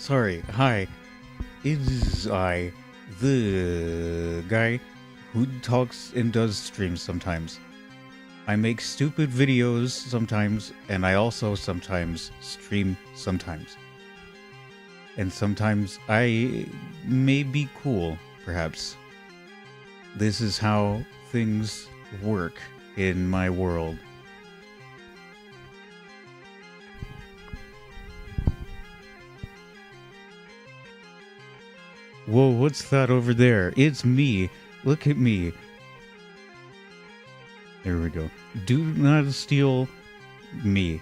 Sorry, hi. It is I, the guy who talks and does streams sometimes. I make stupid videos sometimes, and I also sometimes stream sometimes. And sometimes I may be cool, perhaps. This is how things work in my world. Whoa, what's that over there? It's me. Look at me. There we go. Do not steal me.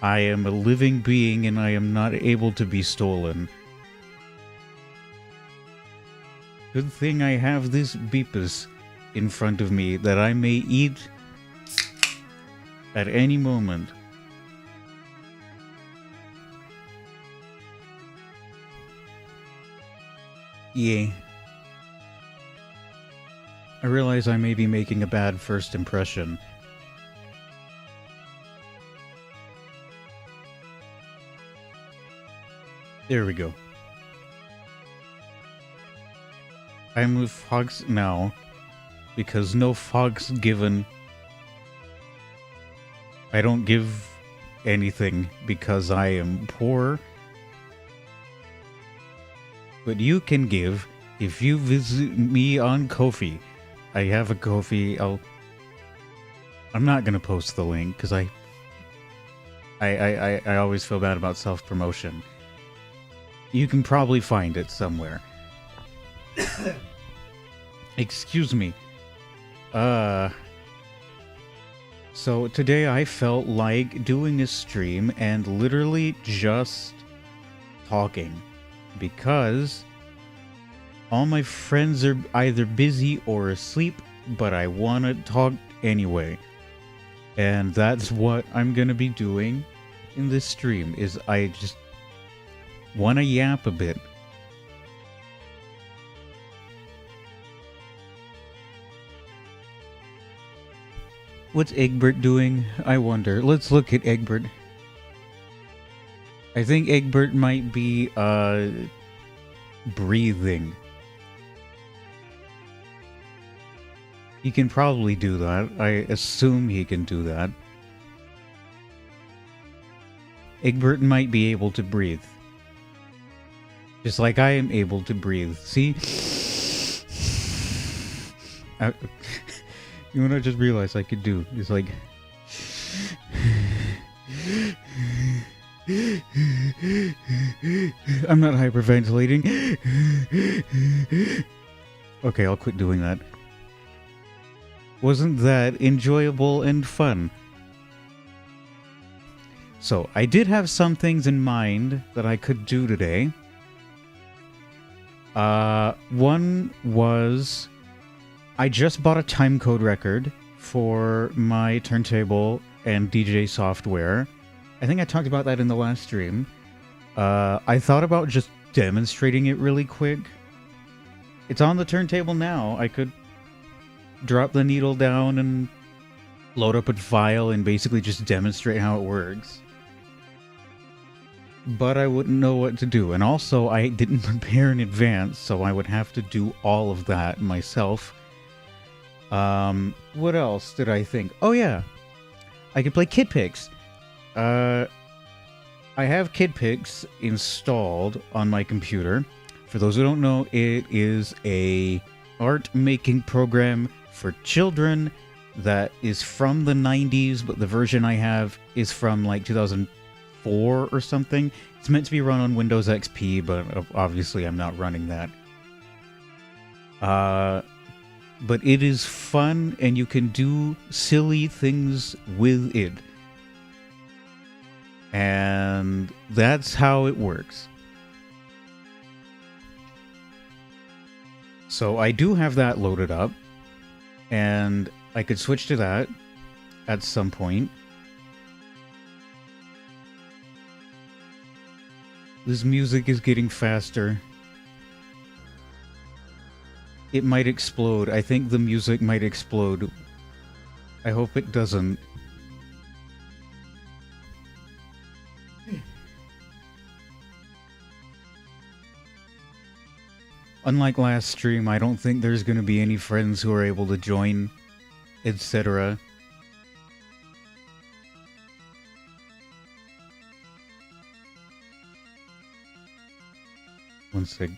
I am a living being and I am not able to be stolen. Good thing I have this beepus in front of me that I may eat at any moment. Yeah. I realize I may be making a bad first impression. There we go. I'm with Fox now, because no Fox given. I don't give anything because I am poor. But you can give if you visit me on Ko-fi. I have a Ko-fi. I'm not gonna post the link because I always feel bad about self-promotion. You can probably find it somewhere. Excuse me. So today I felt like doing a stream and literally just talking. Because all my friends are either busy or asleep, but I want to talk anyway. And that's what I'm going to be doing in this stream, is I just want to yap a bit. What's Egbert doing? I wonder. Let's look at Egbert. I think Egbert might be, breathing. He can probably do that. I assume he can do that. Egbert might be able to breathe. Just like I am able to breathe. See? You know what I just realized I could do? It's like... I'm not hyperventilating. Okay, I'll quit doing that. Wasn't that enjoyable and fun? So, I did have some things in mind that I could do today. One was... I just bought a timecode record for my turntable and DJ software. I think I talked about that in the last stream. I thought about just demonstrating it really quick. It's on the turntable now. I could drop the needle down and load up a file and basically just demonstrate how it works. But I wouldn't know what to do. And also, I didn't prepare in advance, so I would have to do all of that myself. What else did I think? Oh yeah, I could play KidPix. I have KidPix installed on my computer. For those who don't know, it is a art-making program for children that is from the 90s, but the version I have is from like 2004 or something. It's meant to be run on Windows XP, but obviously I'm not running that. But it is fun, and you can do silly things with it. And that's how it works. So I do have that loaded up, and I could switch to that at some point. This music is getting faster. It might explode. I think the music might explode. I hope it doesn't. Unlike last stream, I don't think there's going to be any friends who are able to join, etc. One sec.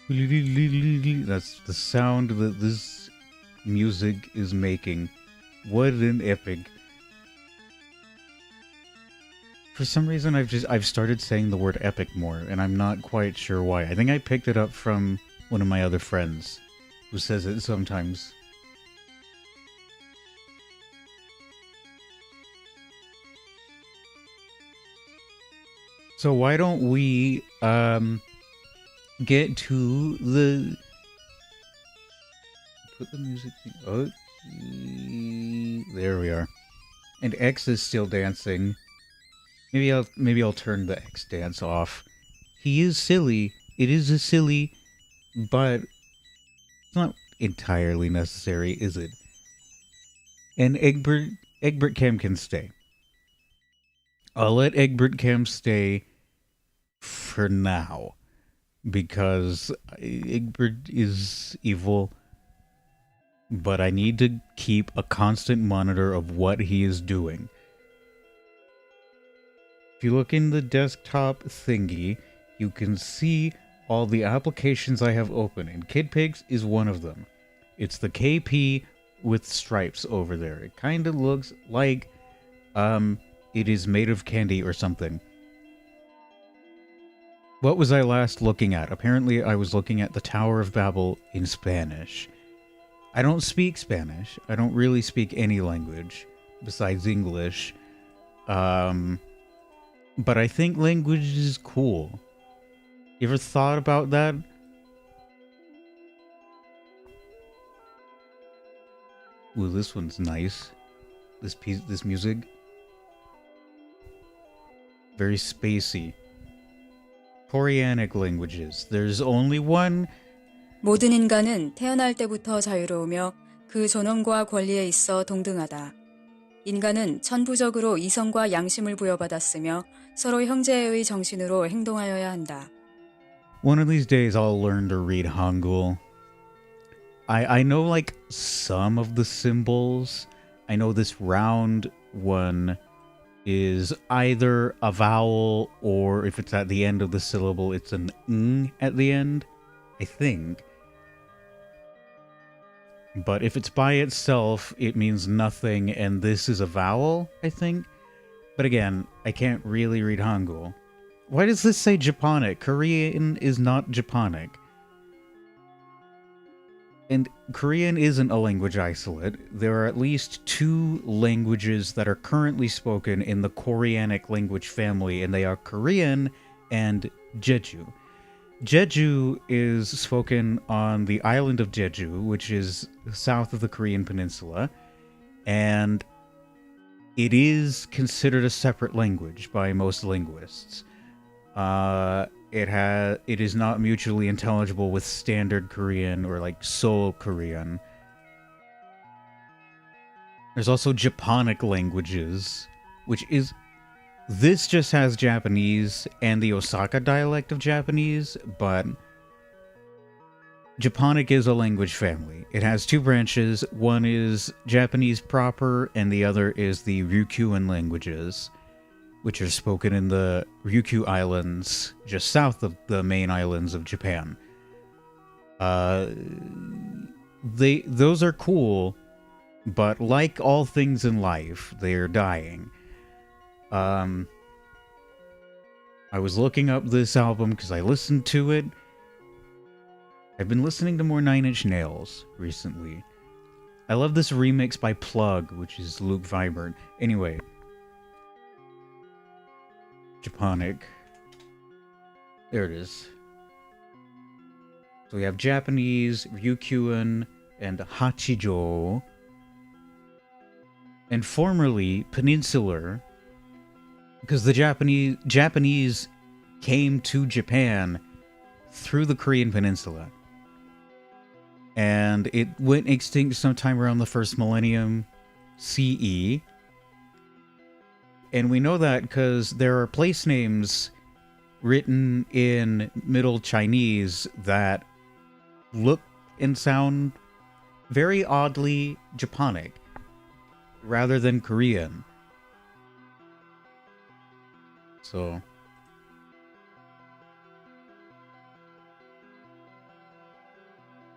That's the sound that this music is making. What an epic. For some reason, I've started saying the word epic more, and I'm not quite sure why. I think I picked it up from one of my other friends, who says it sometimes. So why don't we get to the put the music thing. Oh, there we are. And X is still dancing. Maybe I'll turn the X dance off. He is silly. It is a silly, but it's not entirely necessary, is it? And Egbert Cam can stay. I'll let Egbert Cam stay for now, because Egbert is evil, but I need to keep a constant monitor of what he is doing. If you look in the desktop thingy, you can see all the applications I have open, and KidPigs is one of them. It's the KP with stripes over there. It kind of looks like it is made of candy or something. What was I last looking at? Apparently I was looking at the Tower of Babel in Spanish. I don't speak Spanish. I don't really speak any language besides English. But I think language is cool. You ever thought about that? Ooh, this one's nice. This music. Very spacey. Koreanic languages. There's only one. 모든 인간은 태어날 때부터 자유로우며 그 존엄과 권리에 있어 동등하다. 인간은 천부적으로 이성과 양심을 부여받았으며 서로 형제의 정신으로 행동하여야 한다. One of these days I'll learn to read Hangul. I know like some of the symbols. I know this round one is either a vowel, or if it's at the end of the syllable, it's an ng at the end, I think. But if it's by itself, it means nothing, and this is a vowel, I think. But again, I can't really read Hangul. Why does this say Japonic? Korean is not Japonic. And Korean isn't a language isolate. There are at least 2 languages that are currently spoken in the Koreanic language family, and they are Korean and Jeju. Jeju is spoken on the island of Jeju, which is south of the Korean peninsula, and it is considered a separate language by most linguists. It is not mutually intelligible with Standard Korean or like Seoul Korean. There's also Japonic languages, which is... This just has Japanese and the Osaka dialect of Japanese, but Japonic is a language family. It has 2 branches. One is Japanese proper, and the other is the Ryukyuan languages, which are spoken in the Ryukyu Islands, just south of the main islands of Japan. Those are cool, but like all things in life, they are dying. I was looking up this album because I listened to it. I've been listening to more 9 Inch Nails recently. I love this remix by Plug, which is Luke Vibert. Anyway. Japonic. There it is. So we have Japanese, Ryukyuan, and Hachijo. And formerly Peninsular, because the Japanese came to Japan through the Korean peninsula. And it went extinct sometime around the 1st millennium CE. And we know that because there are place names written in Middle Chinese that look and sound very oddly Japonic rather than Korean. So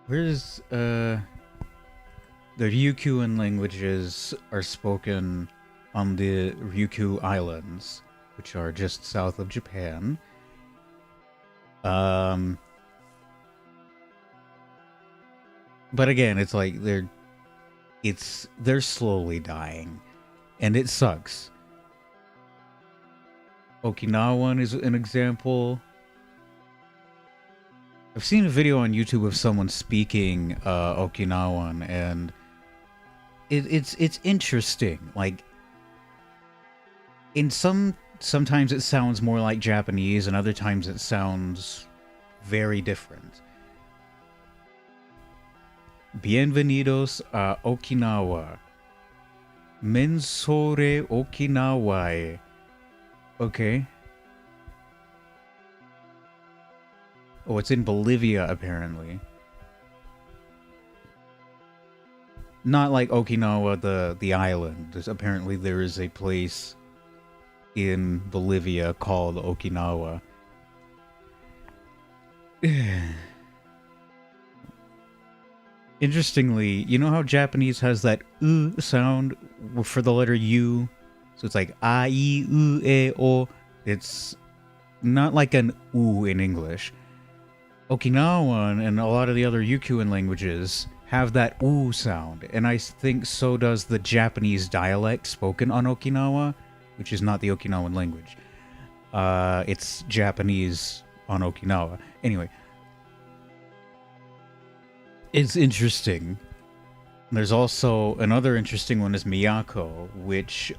where's the Ryukyuan languages are spoken on the Ryukyu Islands, which are just south of Japan. But again, it's like they're slowly dying, and it sucks. Okinawan is an example. I've seen a video on YouTube of someone speaking Okinawan, and it's interesting. Like, sometimes it sounds more like Japanese, and other times it sounds very different. Bienvenidos a Okinawa. Mensore Okinawae. Okay. Oh, it's in Bolivia, apparently. Not like Okinawa, the island. Apparently there is a place in Bolivia called Okinawa. Interestingly, you know how Japanese has that sound for the letter U? So it's like a, I, U, E, O. It's not like an U in English. Okinawan and a lot of the other Ryukyuan languages have that U sound, and I think so does the Japanese dialect spoken on Okinawa, which is not the Okinawan language. It's Japanese on Okinawa. Anyway, it's interesting. There's also another interesting one is Miyako, which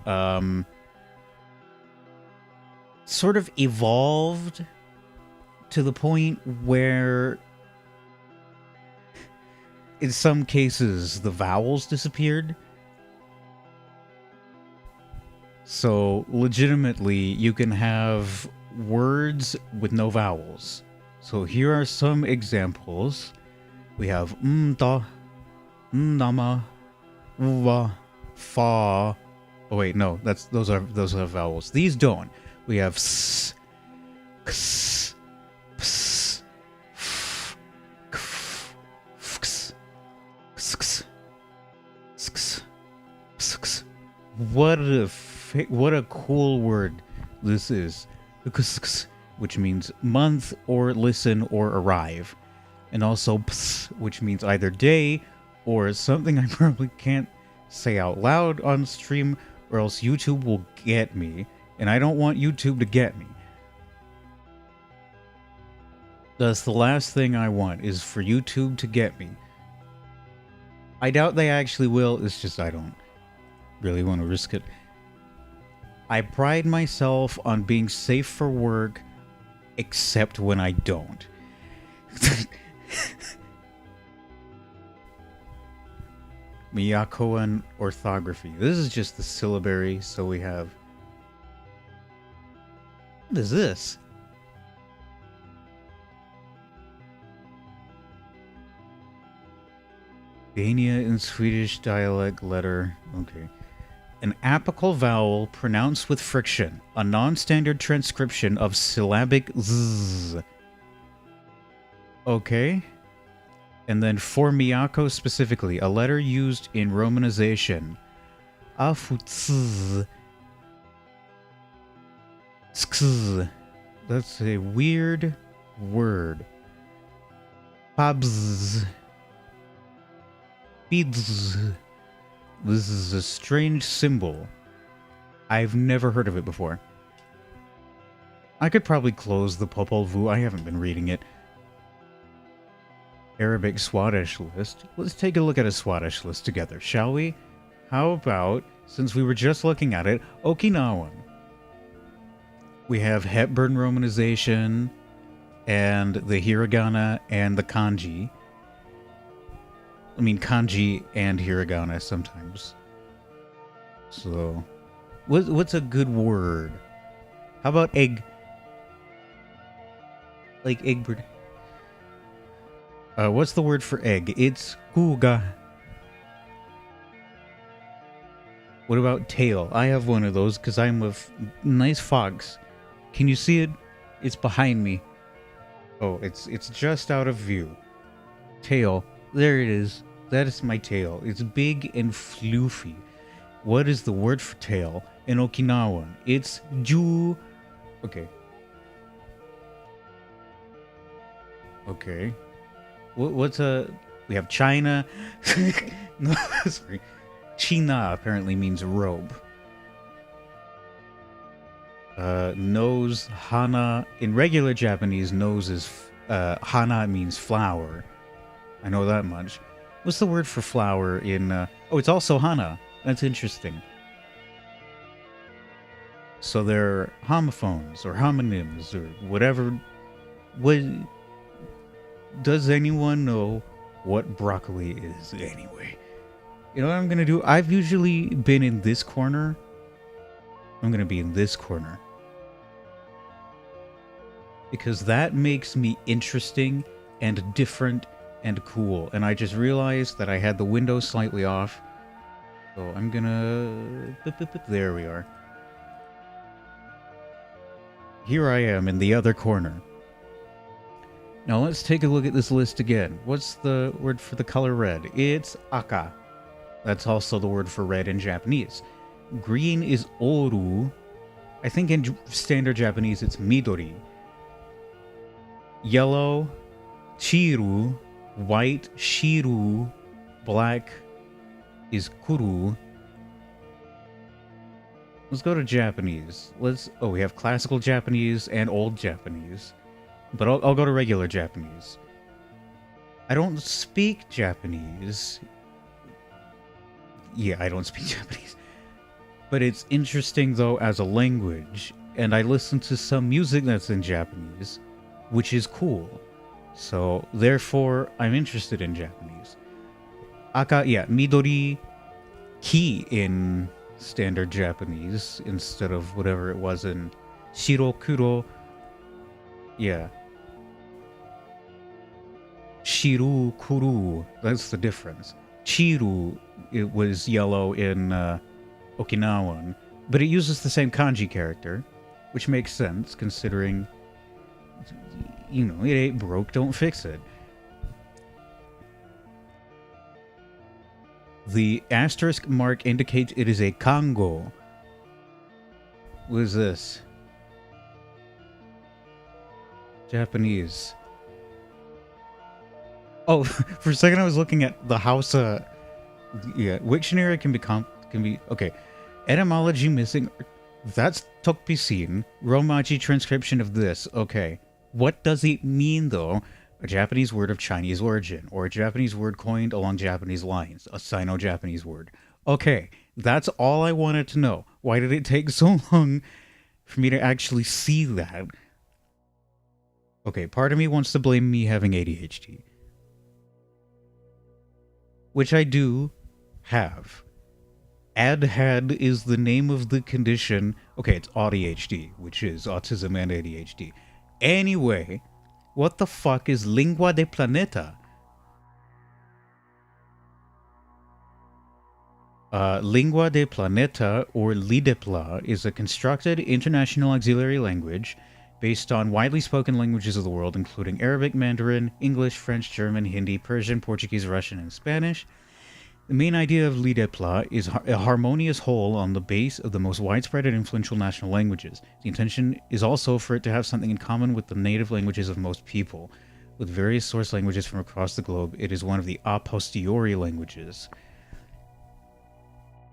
sort of evolved to the point where in some cases the vowels disappeared. So legitimately you can have words with no vowels. So here are some examples. We have da, nama, uwa, fa. Oh wait, no, those are vowels. These don't. We have s, ks, ps, f, kf, fks, sks, sks, sks. What a cool word this is. Which means month or listen or arrive. And also ps, which means either day or something I probably can't say out loud on stream, or else YouTube will get me. And I don't want YouTube to get me. That's the last thing I want, is for YouTube to get me. I doubt they actually will, it's just I don't really want to risk it. I pride myself on being safe for work, except when I don't. Miyakoan orthography. This is just the syllabary, so we have... What is this? Dania in Swedish dialect letter. Okay. An apical vowel pronounced with friction. A non-standard transcription of syllabic z. Okay. And then for Miyako specifically, a letter used in romanization. Afutz. Skz. That's a weird word. Pabz. Bids. This is a strange symbol. I've never heard of it before. I could probably close the Popol Vuh. I haven't been reading it. Arabic Swadesh list. Let's take a look at a Swadesh list together, shall we? How about, since we were just looking at it, Okinawan. We have Hepburn romanization, and the hiragana and the kanji. I mean, kanji and hiragana sometimes. So, what's a good word? How about egg? Like egg bird. What's the word for egg? It's kuga. What about tail? I have one of those because I'm a nice fox. Can you see it? It's behind me. Oh, it's just out of view. Tail. There it is. That is my tail. It's big and floofy. What is the word for tail in Okinawan? It's ju. Okay. Okay. What's a... We have China. No, sorry. China apparently means robe. Nose, hana. In regular Japanese, nose is... hana means flower. I know that much. What's the word for flower in... Oh, it's also hana. That's interesting. So they're homophones or homonyms or whatever. What... Does anyone know what broccoli is anyway? You know what I'm gonna do? I've usually been in this corner. I'm gonna be in this corner. Because that makes me interesting and different and cool. And I just realized that I had the window slightly off. So I'm gonna... There we are. Here I am in the other corner. Now let's take a look at this list again. What's the word for the color red? It's aka. That's also the word for red in Japanese. Green is oru. I think in standard Japanese it's midori. Yellow, chiru. White, shiru. Black is kuru. Let's go to Japanese. Oh, we have classical Japanese and old Japanese. But I'll go to regular Japanese. I don't speak Japanese. Yeah, I don't speak Japanese. But it's interesting, though, as a language. And I listen to some music that's in Japanese, which is cool. So, therefore, I'm interested in Japanese. Aka, yeah, midori, ki in standard Japanese, instead of whatever it was in shiro, kuro. Yeah. Shiru, kuru, that's the difference. Chiru, it was yellow in Okinawan, but it uses the same kanji character, which makes sense considering, you know, it ain't broke, don't fix it. The asterisk mark indicates it is a kango. What is this? Japanese. Oh, for a second I was looking at the Hausa. Yeah, Wiktionary can be okay. Etymology missing. That's Tokpisin. Romaji transcription of this. Okay. What does it mean though? A Japanese word of Chinese origin, or a Japanese word coined along Japanese lines, a Sino-Japanese word. Okay, that's all I wanted to know. Why did it take so long for me to actually see that? Okay, part of me wants to blame me having ADHD. Which I do have. ADHD is the name of the condition. Okay, it's ADHD, which is autism and ADHD. Anyway, what the fuck is lingua de planeta? Lingua de planeta, or LIDEPLA, is a constructed international auxiliary language based on widely spoken languages of the world, including Arabic, Mandarin, English, French, German, Hindi, Persian, Portuguese, Russian, and Spanish. The main idea of LIDEPLA is a harmonious whole on the base of the most widespread and influential national languages. The intention is also for it to have something in common with the native languages of most people. With various source languages from across the globe, it is one of the a posteriori languages.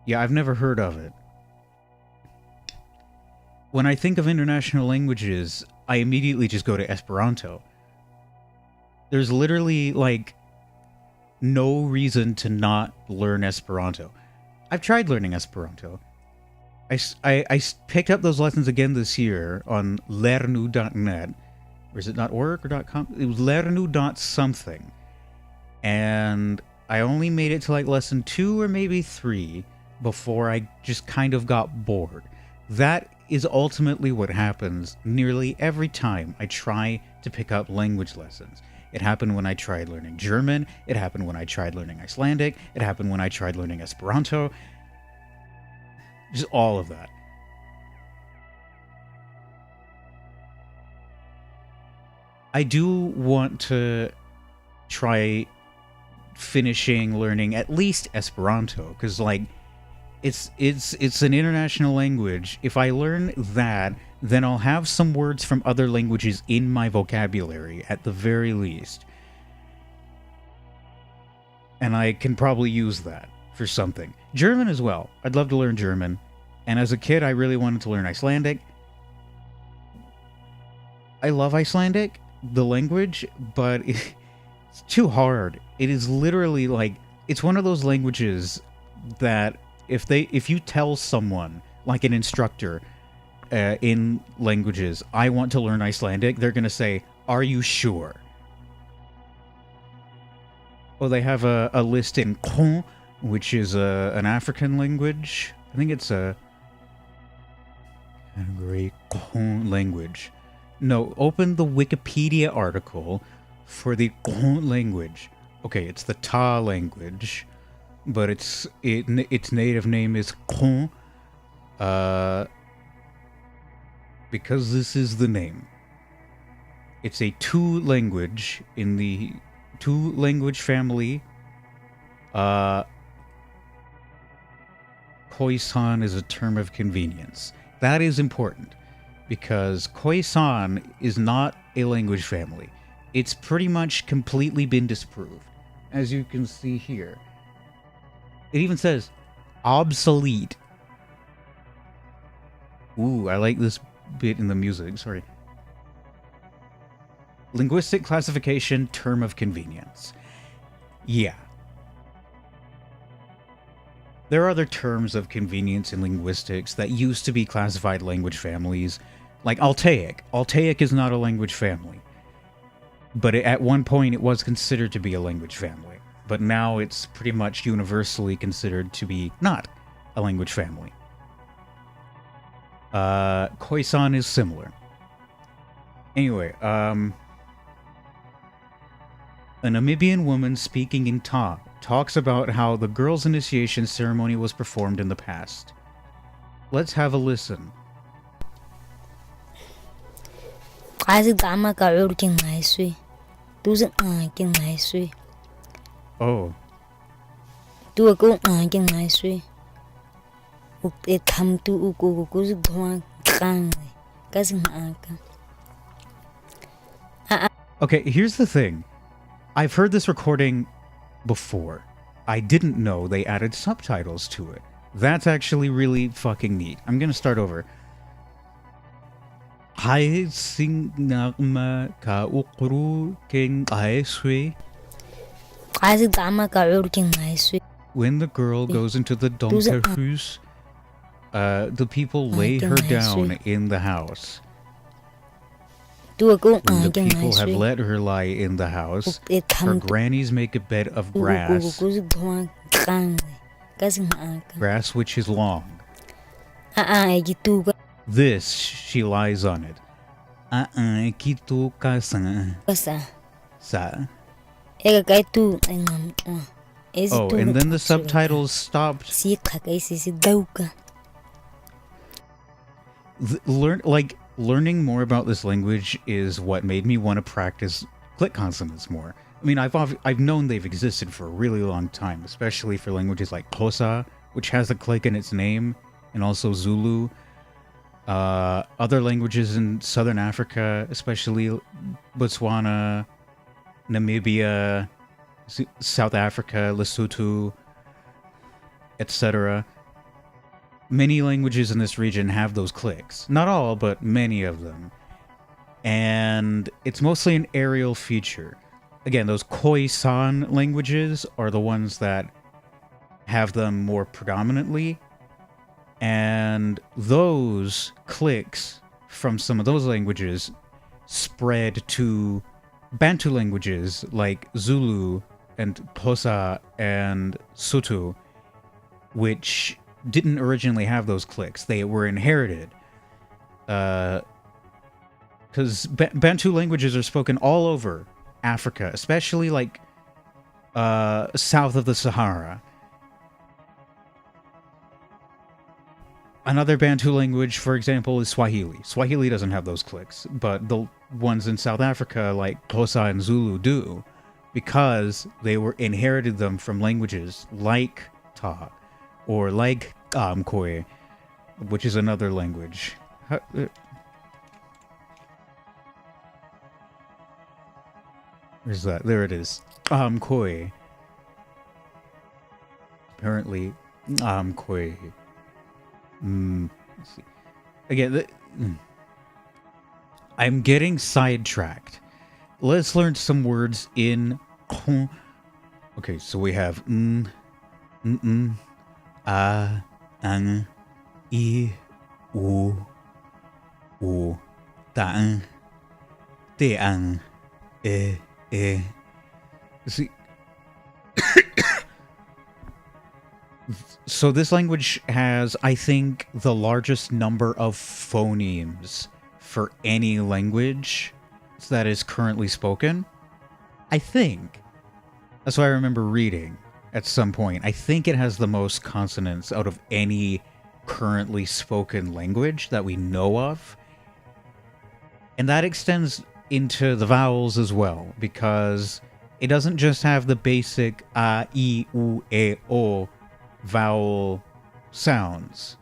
Yeah, I've never heard of it. When I think of international languages, I immediately just go to Esperanto. There's literally, like, no reason to not learn Esperanto. I've tried learning Esperanto. I picked up those lessons again this year on lernu.net. Or is it .org or .com? It was lernu.something. And I only made it to like lesson 2 or maybe 3 before I just kind of got bored. That is ultimately what happens nearly every time I try to pick up language lessons. It happened when I tried learning German. It happened when I tried learning Icelandic. It happened when I tried learning Esperanto. Just all of that. I do want to try finishing learning at least Esperanto, because like it's an international language. If I learn that, then I'll have some words from other languages in my vocabulary at the very least, and I can probably use that for something. German as well. I'd love to learn German, and as a kid I really wanted to learn Icelandic. I love Icelandic, the language, but it's too hard. It is literally like, it's one of those languages that if you tell someone, like an instructor in languages, I want to learn Icelandic, they're going to say, are you sure? Well, they have a list in Kron, which is an African language. I think it's a category Kron language. No, open the Wikipedia article for the Kron language. Okay, it's the Ta language, but its native name is Kron, because this is the name. It's a two language in the two language family. Khoisan is a term of convenience. That is important, because Khoisan is not a language family. It's pretty much completely been disproved, as you can see here. It even says obsolete. Ooh, I like this bit in the music, sorry. Linguistic classification, term of convenience. Yeah. There are other terms of convenience in linguistics that used to be classified language families, like Altaic. Altaic is not a language family, but at one point it was considered to be a language family, but now it's pretty much universally considered to be not a language family. Khoisan is similar. Anyway, a Namibian woman speaking in Ta talks about how the girl's initiation ceremony was performed in the past. Let's have a listen. Oh. Okay, here's the thing. I've heard this recording before. I didn't know they added subtitles to it. That's actually really fucking neat. I'm gonna start over. When the girl goes into the Domkirchhus, the people lay her down in the house. When the people have let her lie in the house, her grannies make a bed of grass. Grass which is long. This, she lies on it. Oh, and then the subtitles stopped. Learning more about this language is what made me want to practice click consonants more. I mean, I've known they've existed for a really long time, especially for languages like Xhosa, which has a click in its name, and also Zulu. Other languages in Southern Africa, especially Botswana, Namibia, South Africa, Lesotho, etc. Many languages in this region have those clicks. Not all, but many of them. And it's mostly an aerial feature. Again, those Khoisan languages are the ones that have them more predominantly. And those clicks from some of those languages spread to Bantu languages like Zulu and Xhosa and Sotho, which didn't originally have those clicks. They were inherited. because Bantu languages are spoken all over Africa, especially like south of the Sahara. Another Bantu language, for example, is Swahili. Swahili doesn't have those clicks, but the ones in South Africa, like Xhosa and Zulu, do, because they were inherited them from languages like Ta, or like Khoi, which is another language. Where's that? There it is. Khoi. Apparently, Khoi. Let's see. Again, I'm getting sidetracked. Let's learn some words in. Okay, so we have a, ang, I, u, taang, teang, e. See. So this language has, I think, the largest number of phonemes for any language that is currently spoken. I think. That's what I remember reading at some point. I think it has the most consonants out of any currently spoken language that we know of. And that extends into the vowels as well, because it doesn't just have the basic a, I, u, e, o vowel sounds.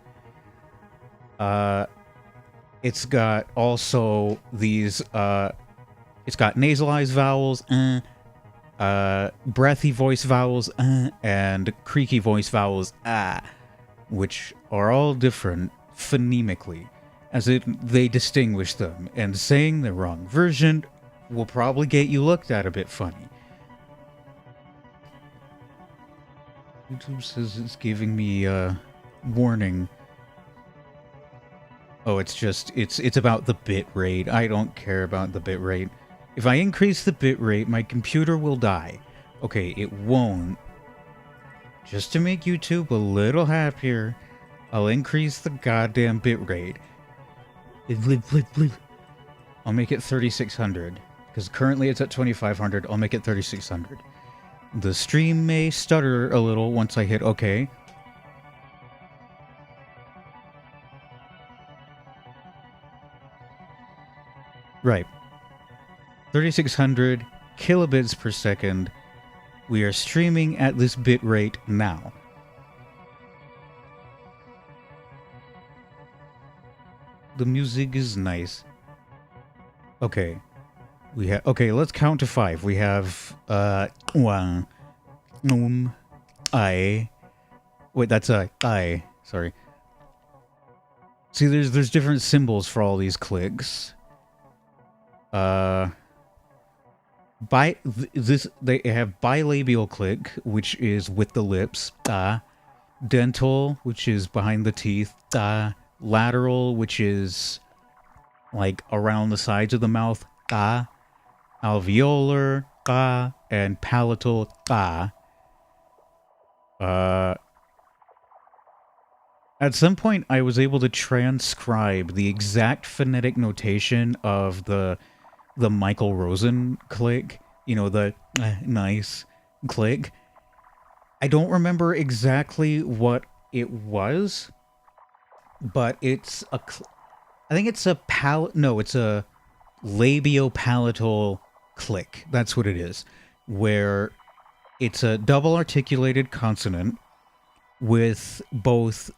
It's got also these, it's got nasalized vowels, breathy voice vowels, and creaky voice vowels, which are all different phonemically, as they distinguish them, and saying the wrong version will probably get you looked at a bit funny. YouTube says it's giving me a warning. Oh, it's about the bit rate. I don't care about the bit rate. If I increase the bit rate, my computer will die. Okay, it won't. Just to make YouTube a little happier, I'll increase the goddamn bit rate. I'll make it 3600. Because currently it's at 2500. I'll make it 3600. The stream may stutter a little once I hit OK. Right. 3600 kilobits per second. We are streaming at this bit rate now. The music is nice. Okay. Okay, let's count to 5. We have one, I. Wait, that's a I. Sorry. See, there's different symbols for all these clicks. They have bilabial click, which is with the lips, dental, which is behind the teeth, lateral, which is like around the sides of the mouth, alveolar, and palatal, At some point, I was able to transcribe the exact phonetic notation of the Michael Rosen click. You know, the nice click. I don't remember exactly what it was, but it's a... I think it's a it's a labiopalatal click. That's what it is. Where it's a double articulated consonant with both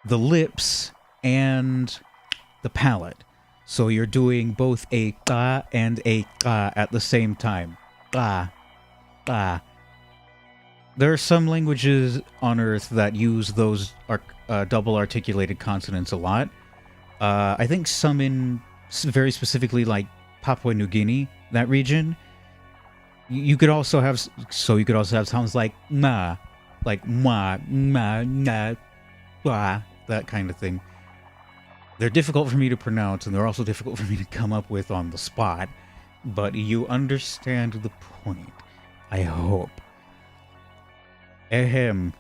the lips and the palate. So you're doing both a ka and a ka at the same time. Ka, ka. There are some languages on Earth that use those double articulated consonants a lot. I think some in very specifically like Papua New Guinea, that region. You could also have sounds like ma, like ma, na, ba, that kind of thing. They're difficult for me to pronounce, and they're also difficult for me to come up with on the spot. But you understand the point, I hope. Ahem.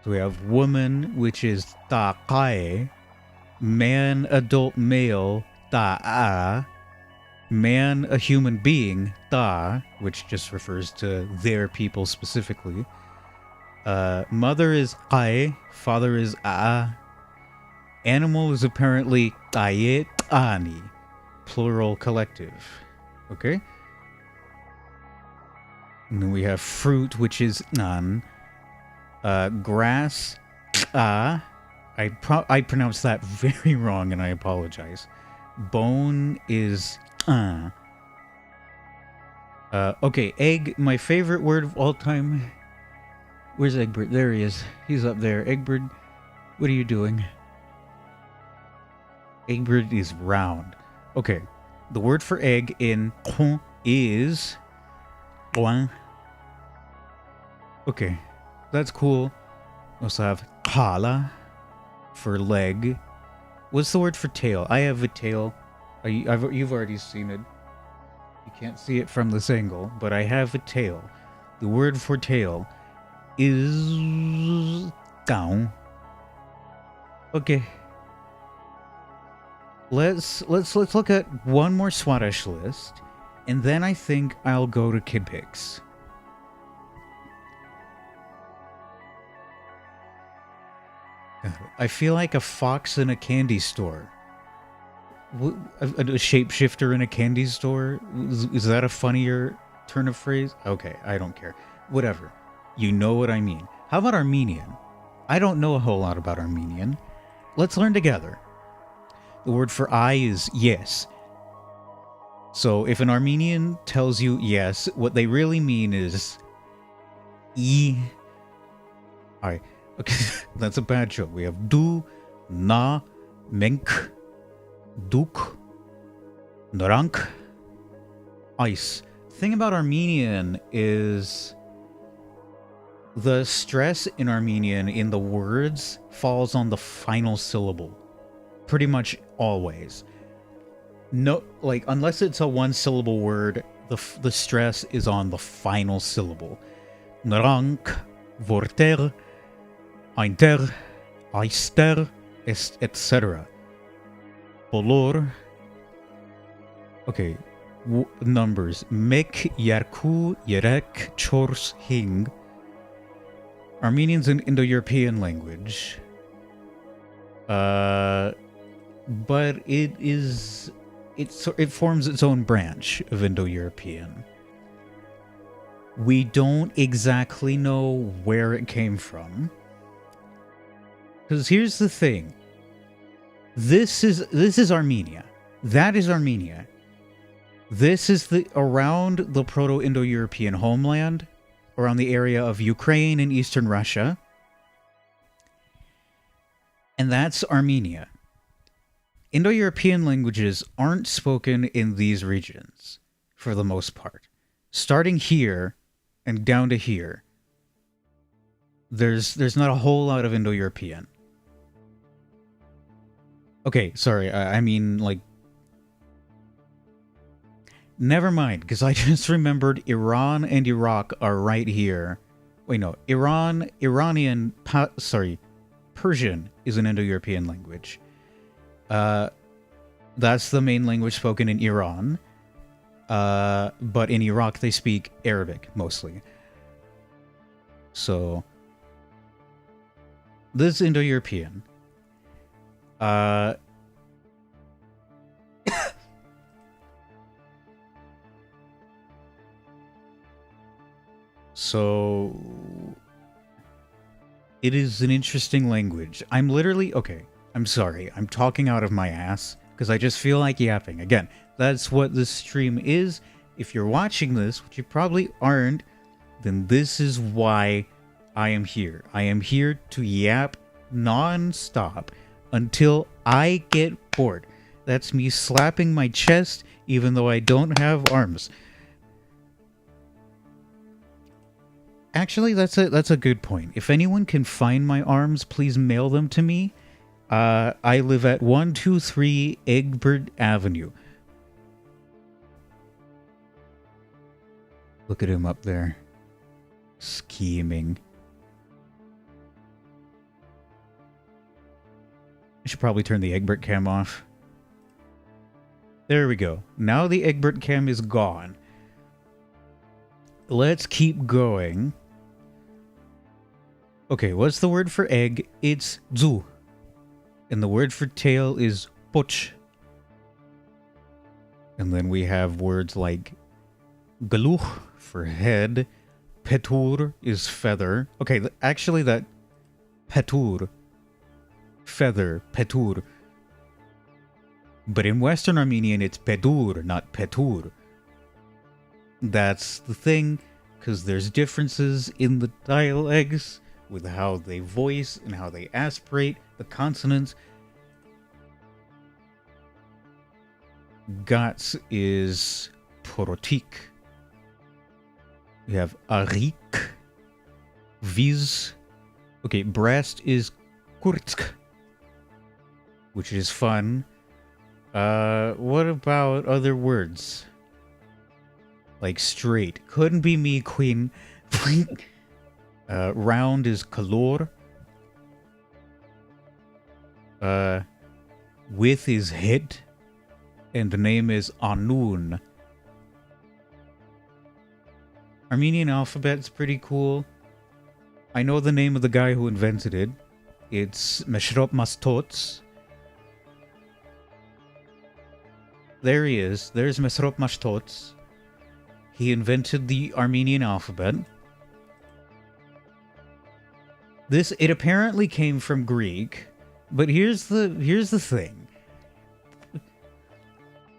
We have woman, which is ta kae. Man, adult male, ta a. Man, a human being, ta, which just refers to their people specifically. Mother is kae. Father is a. Animal is apparently taye tani. Plural collective. Okay? And then we have fruit, which is nan. Grass, I pronounced that very wrong, and I apologize. Bone is okay, egg, my favorite word of all time. Where's Egbert? There he is. He's up there. Egbert, what are you doing? Egbert is round. Okay, the word for egg in is okay, that's cool. We also have kala for leg. What's the word for tail? I have a tail. You've already seen it. You can't see it from this angle, but I have a tail. The word for tail is down. Okay. Let's look at one more Swadesh list, and then I think I'll go to Kid Picks. I feel like a fox in a candy store. A shapeshifter in a candy store? Is that a funnier turn of phrase? Okay, I don't care. Whatever. You know what I mean. How about Armenian? I don't know a whole lot about Armenian. Let's learn together. The word for I is yes. So if an Armenian tells you yes, what they really mean is E. Alright. Okay, that's a bad joke. We have du, na, menk, duk, narank, ice. Thing about Armenian is the stress in Armenian in the words falls on the final syllable. Pretty much always. No, like, unless it's a one-syllable word, the stress is on the final syllable. Narank, vorter, Einter, Eister, etc. Polor. Okay, numbers. Mek, Yarku, Yerek, Chors, Hing. Armenian's an Indo-European language. But it forms its own branch of Indo-European. We don't exactly know where it came from. Because here's the thing. This is Armenia. That is Armenia. This is around the Proto-Indo-European homeland, around the area of Ukraine and Eastern Russia. And that's Armenia. Indo-European languages aren't spoken in these regions, for the most part. Starting here and down to here, there's not a whole lot of Indo-European. Okay, sorry, I mean, like... Never mind, because I just remembered Iran and Iraq are right here. Wait, no, Persian is an Indo-European language. That's the main language spoken in Iran. But in Iraq, they speak Arabic, mostly. So, this is Indo-European. So, it is an interesting language. I'm literally... Okay, I'm sorry. I'm talking out of my ass, because I just feel like yapping. Again, that's what this stream is. If you're watching this, which you probably aren't, then this is why I am here. I am here to yap non-stop until I get bored. That's me slapping my chest even though I don't have arms. Actually, that's a good point. If anyone can find my arms, please mail them to me. I live at 123 Egbert Avenue. Look at him up there. Scheming. should probably turn the Egbert cam off. There we go. Now the Egbert cam is gone. Let's keep going. Okay, what's the word for egg? It's zu. And the word for tail is poch. And then we have words like galuch for head. Petur is feather. Okay, actually that petur, feather, petur. But in Western Armenian, it's pedur, not petur. That's the thing, because there's differences in the dialects with how they voice and how they aspirate the consonants. Gats is porotik. We have arik, viz. Okay, breast is kurtsk, which is fun. What about other words? Like straight. Couldn't be me, queen. Round is kalor. Width is hit. And the name is Anun. Armenian alphabet's pretty cool. I know the name of the guy who invented it. It's Meshrop Mastots. There he is. There's Meshrop Mastots. He invented the Armenian alphabet. It apparently came from Greek, but here's the thing.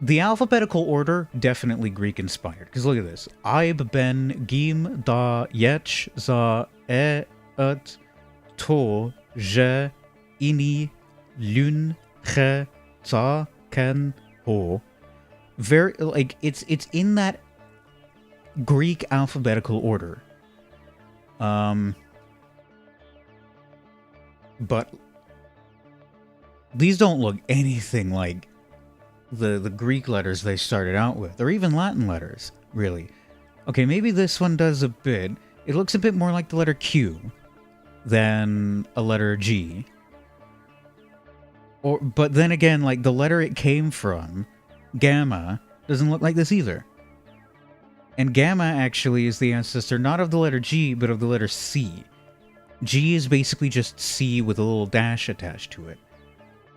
The alphabetical order, definitely Greek-inspired. Because look at this. Aib, ben, gim, da, yech, za, e, ut, to, je, ini, lun, che, za, ken, ho. Very, like, it's in that Greek alphabetical order. But these don't look anything like the Greek letters they started out with, or even Latin letters, really. Okay, maybe this one does a bit. It looks a bit more like the letter Q than a letter G. But then again, like the letter it came from, gamma, doesn't look like this either. And gamma actually is the ancestor not of the letter G, but of the letter C. G is basically just C with a little dash attached to it.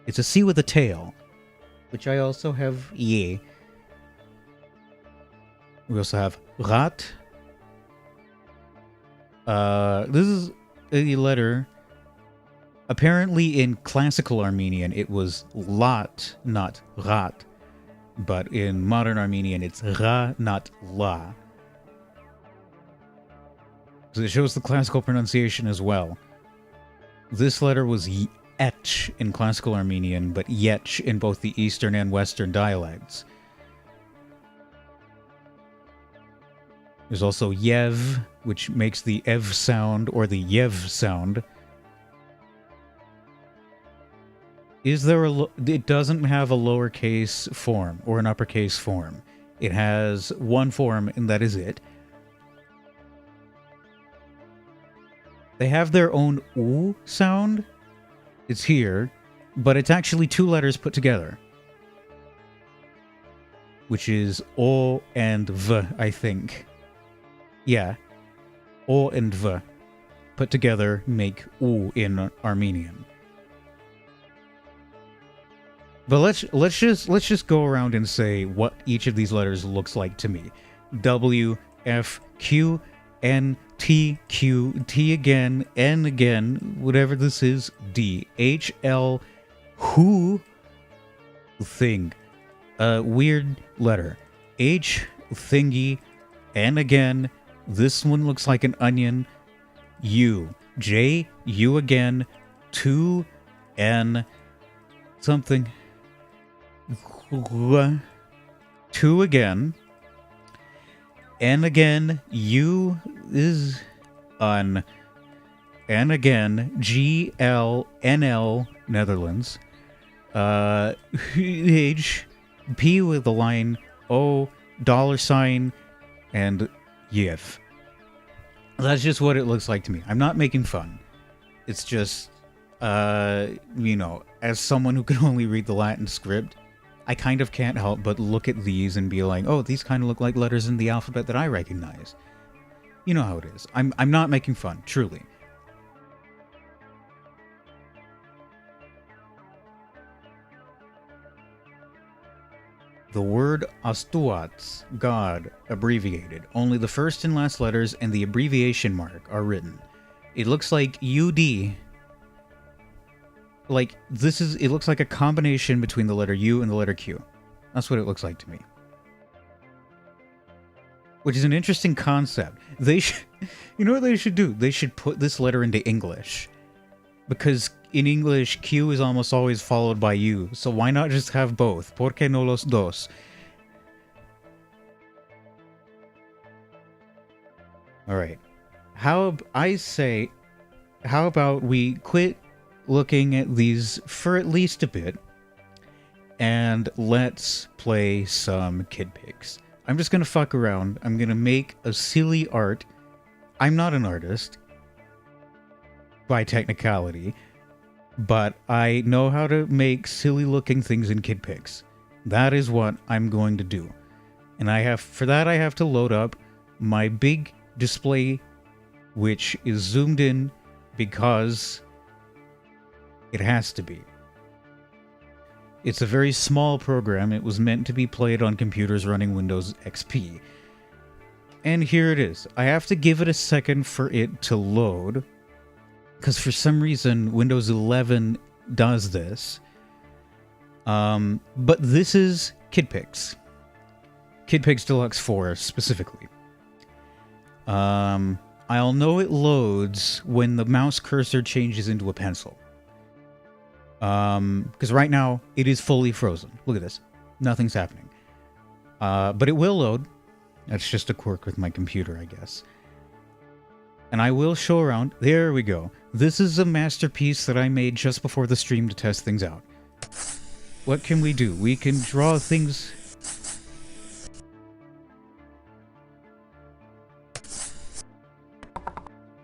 It's a C with a tail, which I also have ye. We also have rat. This is a letter. Apparently in classical Armenian it was lat, not rat. But in modern Armenian it's ra, not la. So it shows the classical pronunciation as well. This letter was etch in classical Armenian, but yetch in both the Eastern and Western dialects. There's also yev, which makes the ev sound or the yev sound. It doesn't have a lowercase form or an uppercase form. It has one form, and that is it. They have their own oo sound. It's here, but it's actually two letters put together, which is O and V, I think. Yeah, O and V put together make U in Armenian. But let's just go around and say what each of these letters looks like to me. W, F, Q, N, T, Q, T again, N again, whatever this is, D, H, L, who, thing, weird letter, H, thingy, N again, this one looks like an onion, U, J, U again, 2, N, something, 2 again, N again, U is un, N again, G, L, NL, Netherlands, H, P with a line, O, $, and YIF. That's just what it looks like to me. I'm not making fun. It's just, as someone who can only read the Latin script, I kind of can't help but look at these and be like, oh, these kind of look like letters in the alphabet that I recognize. You know how it is. I'm not making fun, truly. The word Astuats, God, abbreviated. Only the first and last letters and the abbreviation mark are written. It looks like UD. Like, it looks like a combination between the letter U and the letter Q. That's what it looks like to me. Which is an interesting concept. You know what they should do? They should put this letter into English. Because in English, Q is almost always followed by U. So why not just have both? ¿Por qué no los dos? Alright. How about we quit looking at these for at least a bit, and let's play some Kid Pigs. I'm just gonna fuck around. I'm gonna make a silly art. I'm not an artist, by technicality, but I know how to make silly looking things in Kid Pigs. That is what I'm going to do. And for that I have to load up my big display, which is zoomed in because it has to be. It's a very small program. It was meant to be played on computers running Windows XP. And here it is. I have to give it a second for it to load, because for some reason Windows 11 does this. But this is Kid Pigs. Kid Pigs Deluxe 4 specifically. I'll know it loads when the mouse cursor changes into a pencil. Because right now it is fully frozen. Look at this. Nothing's happening. But it will load. That's just a quirk with my computer, I guess. And I will show around. There we go. This is a masterpiece that I made just before the stream to test things out. What can we do? We can draw things.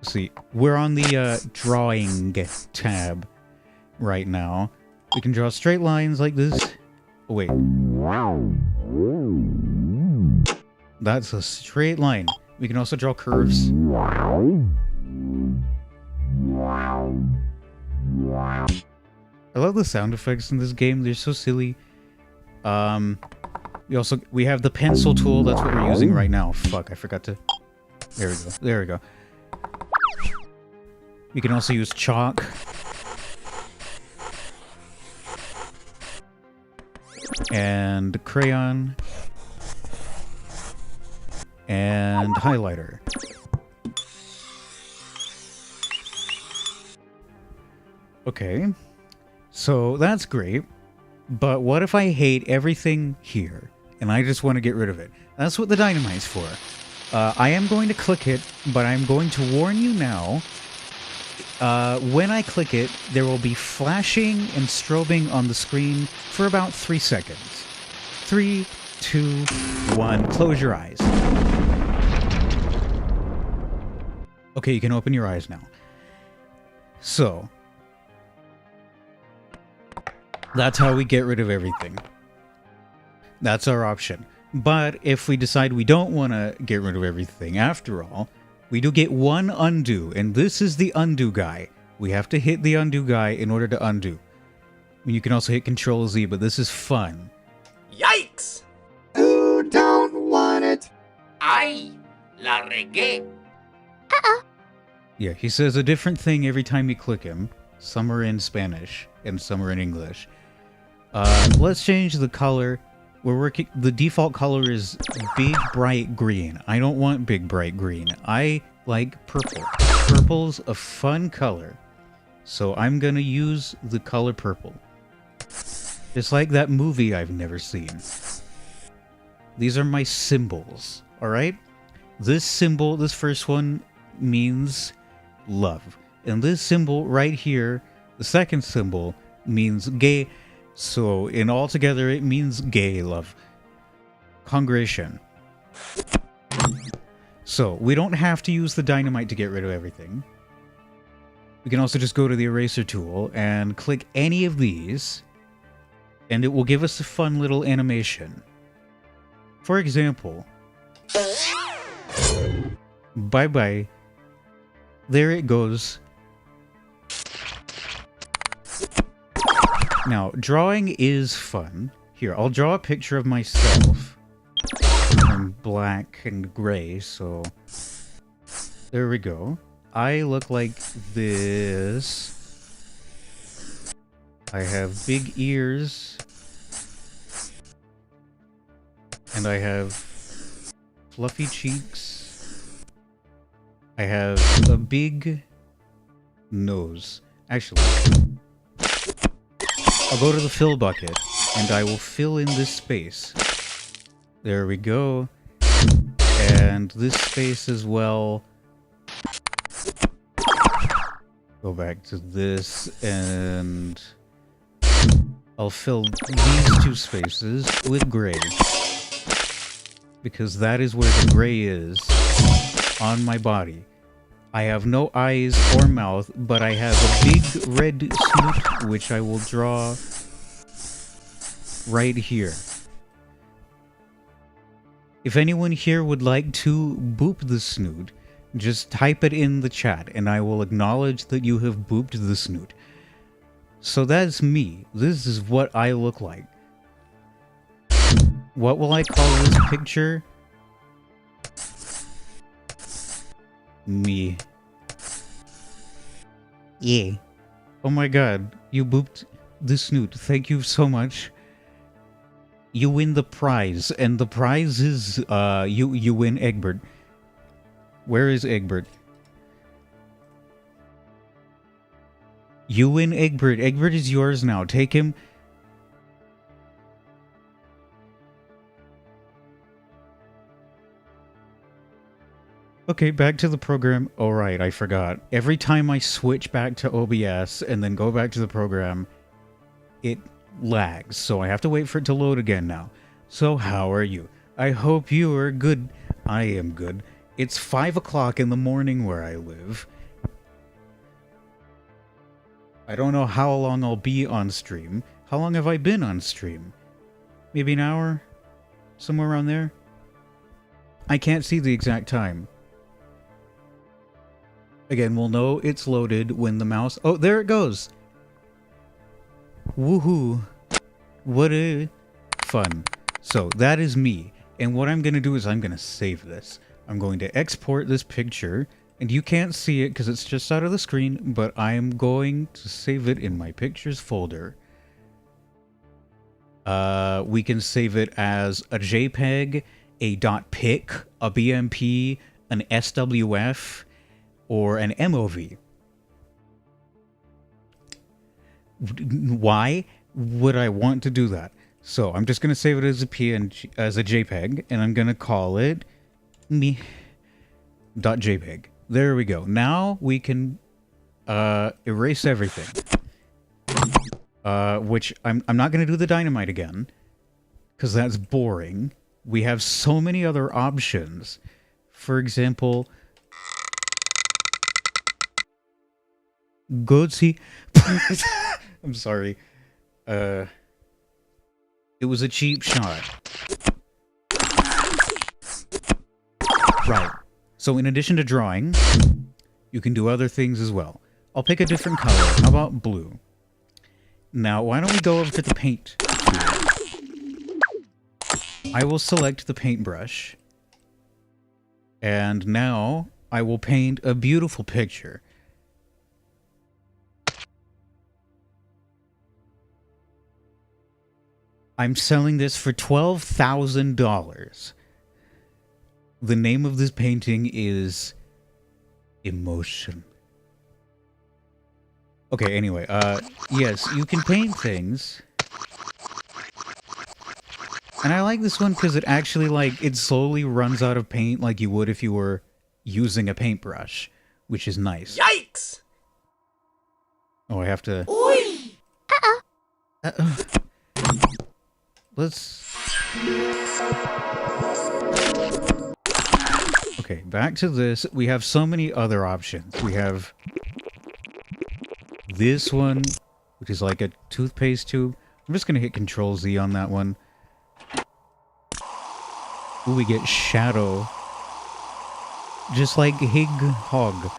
Let's see. We're on the drawing tab right now. We can draw straight lines like this. Oh, wait. That's a straight line. We can also draw curves. I love the sound effects in this game. They're so silly. We have the pencil tool. That's what we're using right now. Fuck, I forgot to... There we go. There we go. We can also use chalk. And crayon. And highlighter. Okay. So that's great. But what if I hate everything here and I just want to get rid of it? That's what the dynamite's for. I am going to click it, but I'm going to warn you now. When I click it, there will be flashing and strobing on the screen for about 3 seconds. 3, 2, 1. Close your eyes. Okay, you can open your eyes now. So, that's how we get rid of everything. That's our option. But if we decide we don't want to get rid of everything after all, we do get one undo, and this is the undo guy. We have to hit the undo guy in order to undo. I mean, you can also hit Control Z, but this is fun. Yikes! Who don't want it? Ay, la regué. Yeah, he says a different thing every time you click him. Some are in Spanish, and some are in English. Let's change the color. The default color is big bright green. I don't want big bright green. I like purple. Purple's a fun color. So I'm gonna use the color purple. Just like that movie I've never seen. These are my symbols, alright? This symbol, this first one, means love. And this symbol right here, the second symbol, means gay. So, in all together, it means gay love. Congregation. So, we don't have to use the dynamite to get rid of everything. We can also just go to the eraser tool and click any of these, and it will give us a fun little animation. For example, bye-bye. There it goes. Now, drawing is fun. Here, I'll draw a picture of myself. I'm black and gray, so... There we go. I look like this. I have big ears. And I have fluffy cheeks. I have a big nose. Actually, I'll go to the fill bucket and I will fill in this space. There we go. And this space as well. Go back to this and I'll fill these two spaces with gray. Because that is where the gray is on my body. I have no eyes or mouth, but I have a big red snoot, which I will draw right here. If anyone here would like to boop the snoot, just type it in the chat, and I will acknowledge that you have booped the snoot. So that's me. This is what I look like. What will I call this picture? Me. Yeah. Oh my god, you booped the snoot. Thank you so much. You win the prize, and the prize is, you win Egbert. Where is Egbert? You win Egbert. Egbert is yours now. Take him. Okay, back to the program. Oh, right, I forgot. Every time I switch back to OBS and then go back to the program, it lags, so I have to wait for it to load again now. So how are you? I hope you are good. I am good. It's 5 o'clock in the morning where I live. I don't know how long I'll be on stream. How long have I been on stream? Maybe an hour? Somewhere around there? I can't see the exact time. Again, we'll know it's loaded when the mouse... Oh, there it goes! Woohoo! What a fun. So, that is me. And what I'm going to do is I'm going to save this. I'm going to export this picture. And you can't see it because it's just out of the screen, but I'm going to save it in my pictures folder. We can save it as a JPEG, a .pic, a BMP, an SWF, or an MOV. Why would I want to do that? So I'm just going to save it as a PNG, as a JPEG, and I'm going to call it me.jpg. There we go. Now we can erase everything. Which I'm not going to do the dynamite again, because that's boring. We have so many other options. For example, Goatsy. I'm sorry. It was a cheap shot. Right. So in addition to drawing, you can do other things as well. I'll pick a different color. How about blue? Now, why don't we go over to the paint tool? I will select the paintbrush. And now I will paint a beautiful picture. I'm selling this for $12,000. The name of this painting is Emotion. Okay, anyway, yes, you can paint things. And I like this one because it actually, like, it slowly runs out of paint like you would if you were using a paintbrush, which is nice. Yikes! Oh, I have to... Oi! Let's... Okay, back to this. We have so many other options. We have this one, which is like a toothpaste tube. I'm just gonna hit Control Z on that one. Ooh, we get shadow. Just like Hig Hog.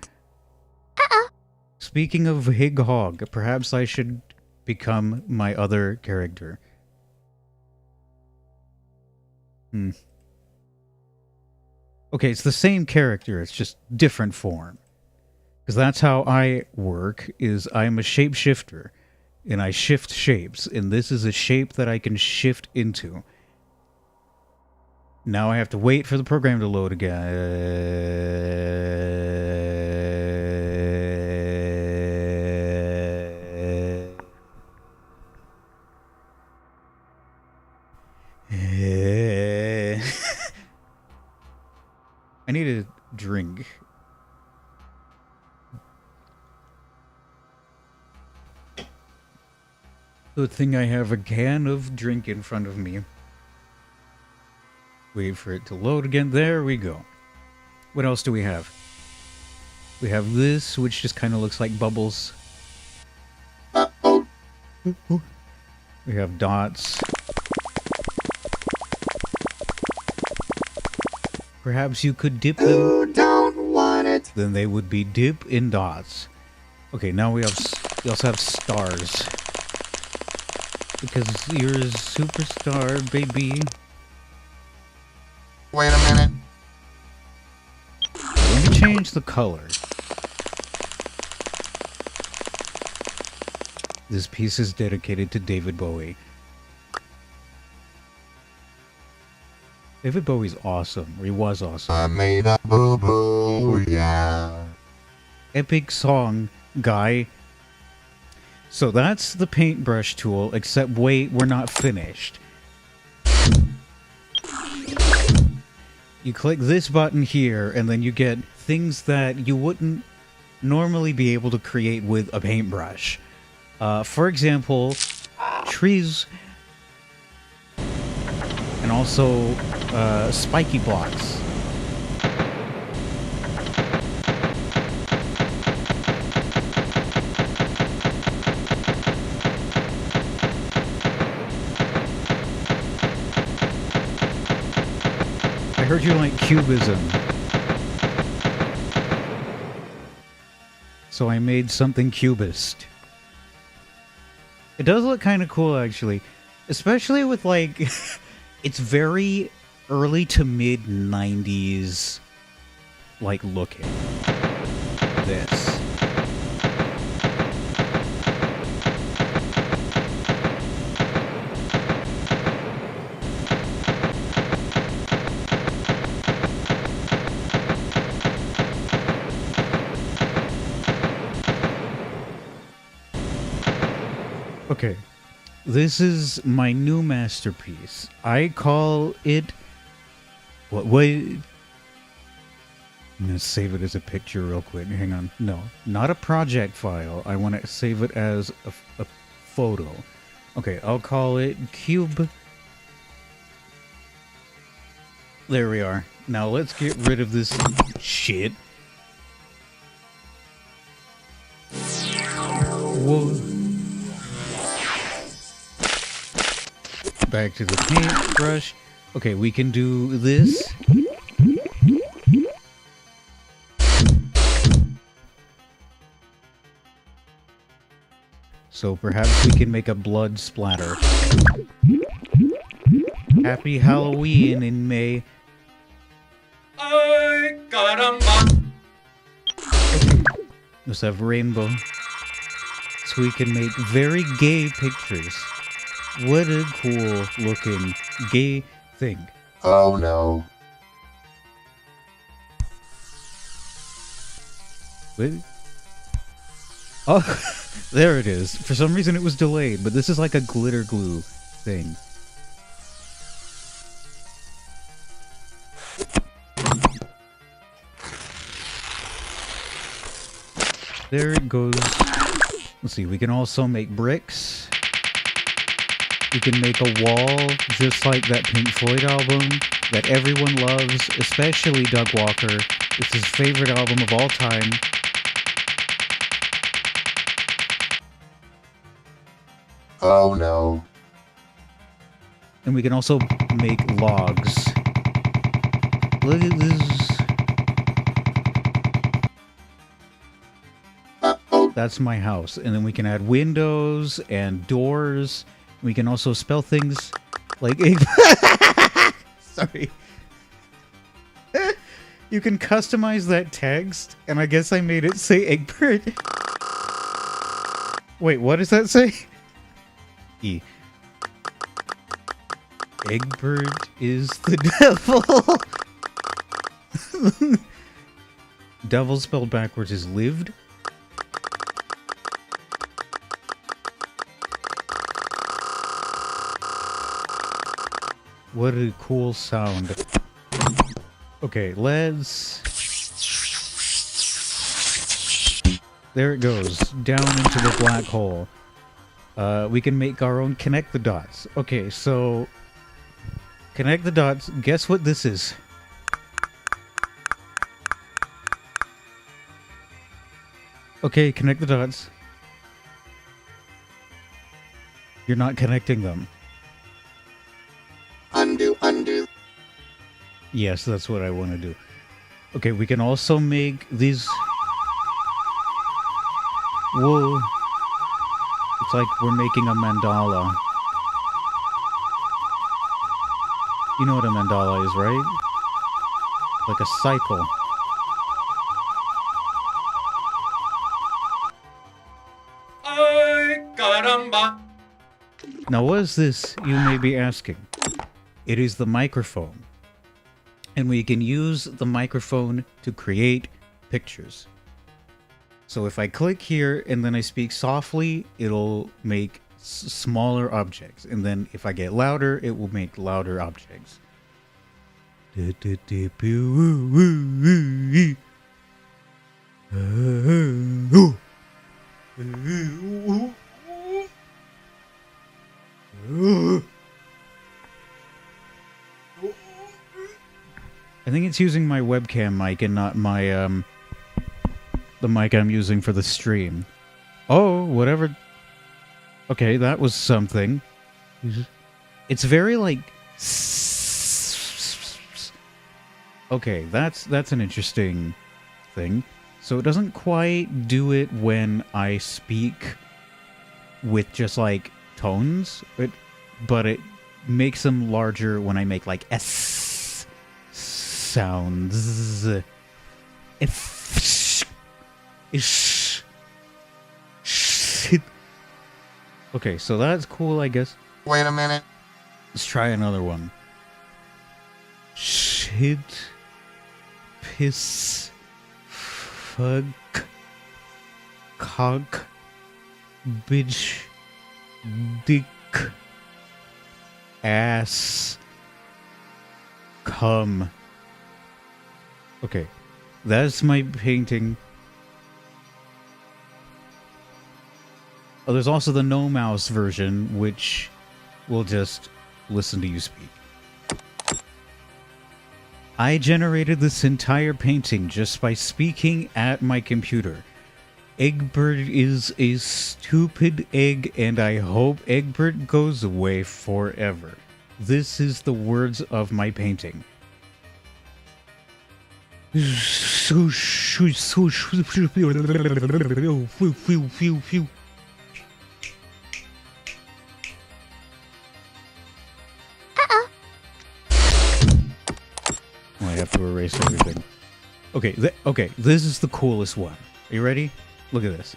Speaking of Hig Hog, perhaps I should become my other character. Okay, it's the same character, it's just different form. Because that's how I work, is I'm a shapeshifter. And I shift shapes, and this is a shape that I can shift into. Now I have to wait for the program to load again. I need a drink. Good thing I have a can of drink in front of me. Wait for it to load again. There we go. What else do we have? We have this, which just kind of looks like bubbles. We have dots. Perhaps you could dip them. Who don't want it? Then they would be dip in dots. Okay, now we also have stars. Because you're a superstar, baby. Wait a minute. Let me change the color. This piece is dedicated to David Bowie. David Bowie's awesome, or he was awesome. I made a boo-boo, yeah. Epic song, guy. So that's the paintbrush tool, except wait, we're not finished. You click this button here, and then you get things that you wouldn't normally be able to create with a paintbrush. For example, trees, and also spiky blocks. I heard you like cubism. So I made something cubist. It does look kind of cool, actually. Especially with, like... it's very early to mid 90s, like, looking. This. Okay, this is my new masterpiece. I call it... What? I'm gonna save it as a picture real quick. Hang on. No, not a project file. I want to save it as a photo. Okay, I'll call it Cube. There we are. Now let's get rid of this shit. Whoa. Back to the paintbrush. Okay, we can do this. So perhaps we can make a blood splatter. Happy Halloween in May. Ay, caramba! Okay. Let's have rainbow. So we can make very gay pictures. What a cool looking gay thing. Oh no. Wait. Oh, there it is. For some reason it was delayed, but this is like a glitter glue thing. There it goes. Let's see, we can also make bricks. We can make a wall just like that Pink Floyd album that everyone loves, especially Doug Walker. It's his favorite album of all time. Oh no. And we can also make logs. Look at this. Uh-oh. That's my house. And then we can add windows and doors. We can also spell things like... Sorry. You can customize that text, and I guess I made it say Egbert. Wait, what does that say? E. Egbert is the devil. Devil spelled backwards is lived. What a cool sound. Okay, let's... There it goes, down into the black hole. We can make our own connect the dots. Okay, so... Connect the dots. Guess what this is? Okay, connect the dots. You're not connecting them. Undo, undo. Yes, that's what I want to do. Okay, we can also make these... Whoa. It's like we're making a mandala. You know what a mandala is, right? Like a cycle. Ay, caramba! Now, what is this, you may be asking? It is the microphone. And we can use the microphone to create pictures. So if I click here and then I speak softly, it'll make smaller objects. And then if I get louder, it will make louder objects. I think it's using my webcam mic and not my, the mic I'm using for the stream. Oh, whatever. Okay, that was something. It's very, like... Okay, that's an interesting thing. So it doesn't quite do it when I speak with just, like, tones, but it makes them larger when I make, like, S sounds. Okay, so that's cool, I guess. Wait a minute. Let's try another one. Shit. Piss. Fuck. Cock. Bitch. Dick. Ass. Cum. Okay. That's my painting. Oh, there's also the no mouse version, which will just listen to you speak. I generated this entire painting just by speaking at my computer. Egbert is a stupid egg, and I hope Egbert goes away forever. This is the words of my painting. I have to erase everything. Okay, okay, this is the coolest one. Are you ready? Look at this.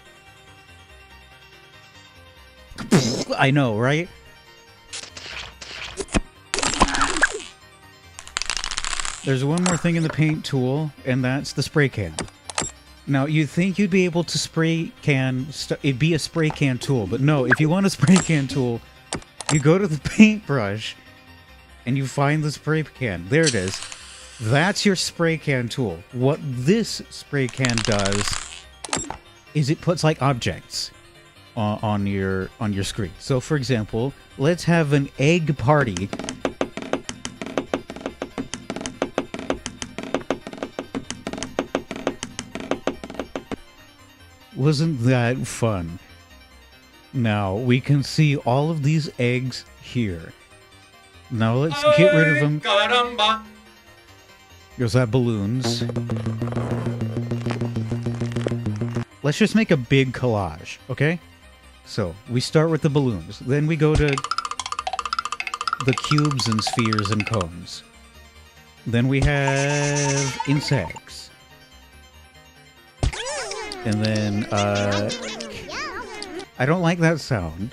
I know, right? There's one more thing in the paint tool, and that's the spray can. Now, you'd think you'd be able to spray can... it'd be a spray can tool, but no, if you want a spray can tool, you go to the paintbrush, and you find the spray can. There it is. That's your spray can tool. What this spray can does is it puts like objects on your screen. So for example, let's have an egg party. Wasn't that fun? Now, we can see all of these eggs here. Now, let's get rid of them. Caramba. There's that balloons. Let's just make a big collage, okay? So, we start with the balloons. Then we go to the cubes and spheres and cones. Then we have insects. And then, I don't like that sound,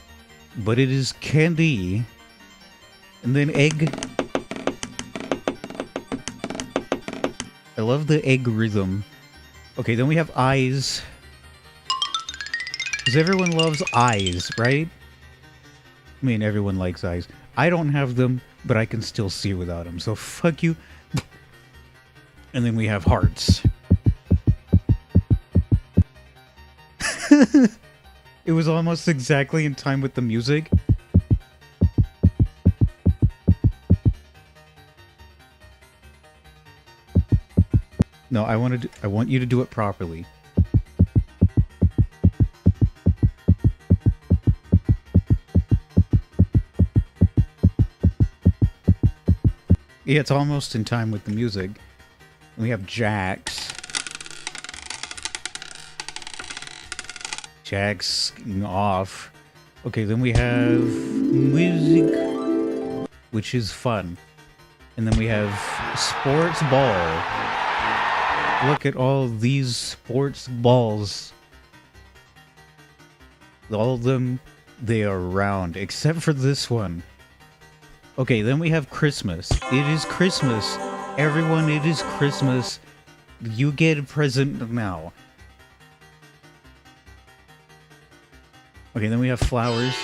but it is candy. And then egg. I love the egg rhythm. Okay, then we have eyes. Because everyone loves eyes, right? I mean, everyone likes eyes. I don't have them, but I can still see without them. So fuck you. And then we have hearts. It was almost exactly in time with the music. No, I want you to do it properly. Yeah, it's almost in time with the music. We have jacks. Jacks off. Okay, then we have music, which is fun. And then we have sports ball. Look at all these sports balls. All of them, they are round, except for this one. Okay, then we have Christmas. It is Christmas. Everyone, it is Christmas. You get a present now. Okay, then we have flowers.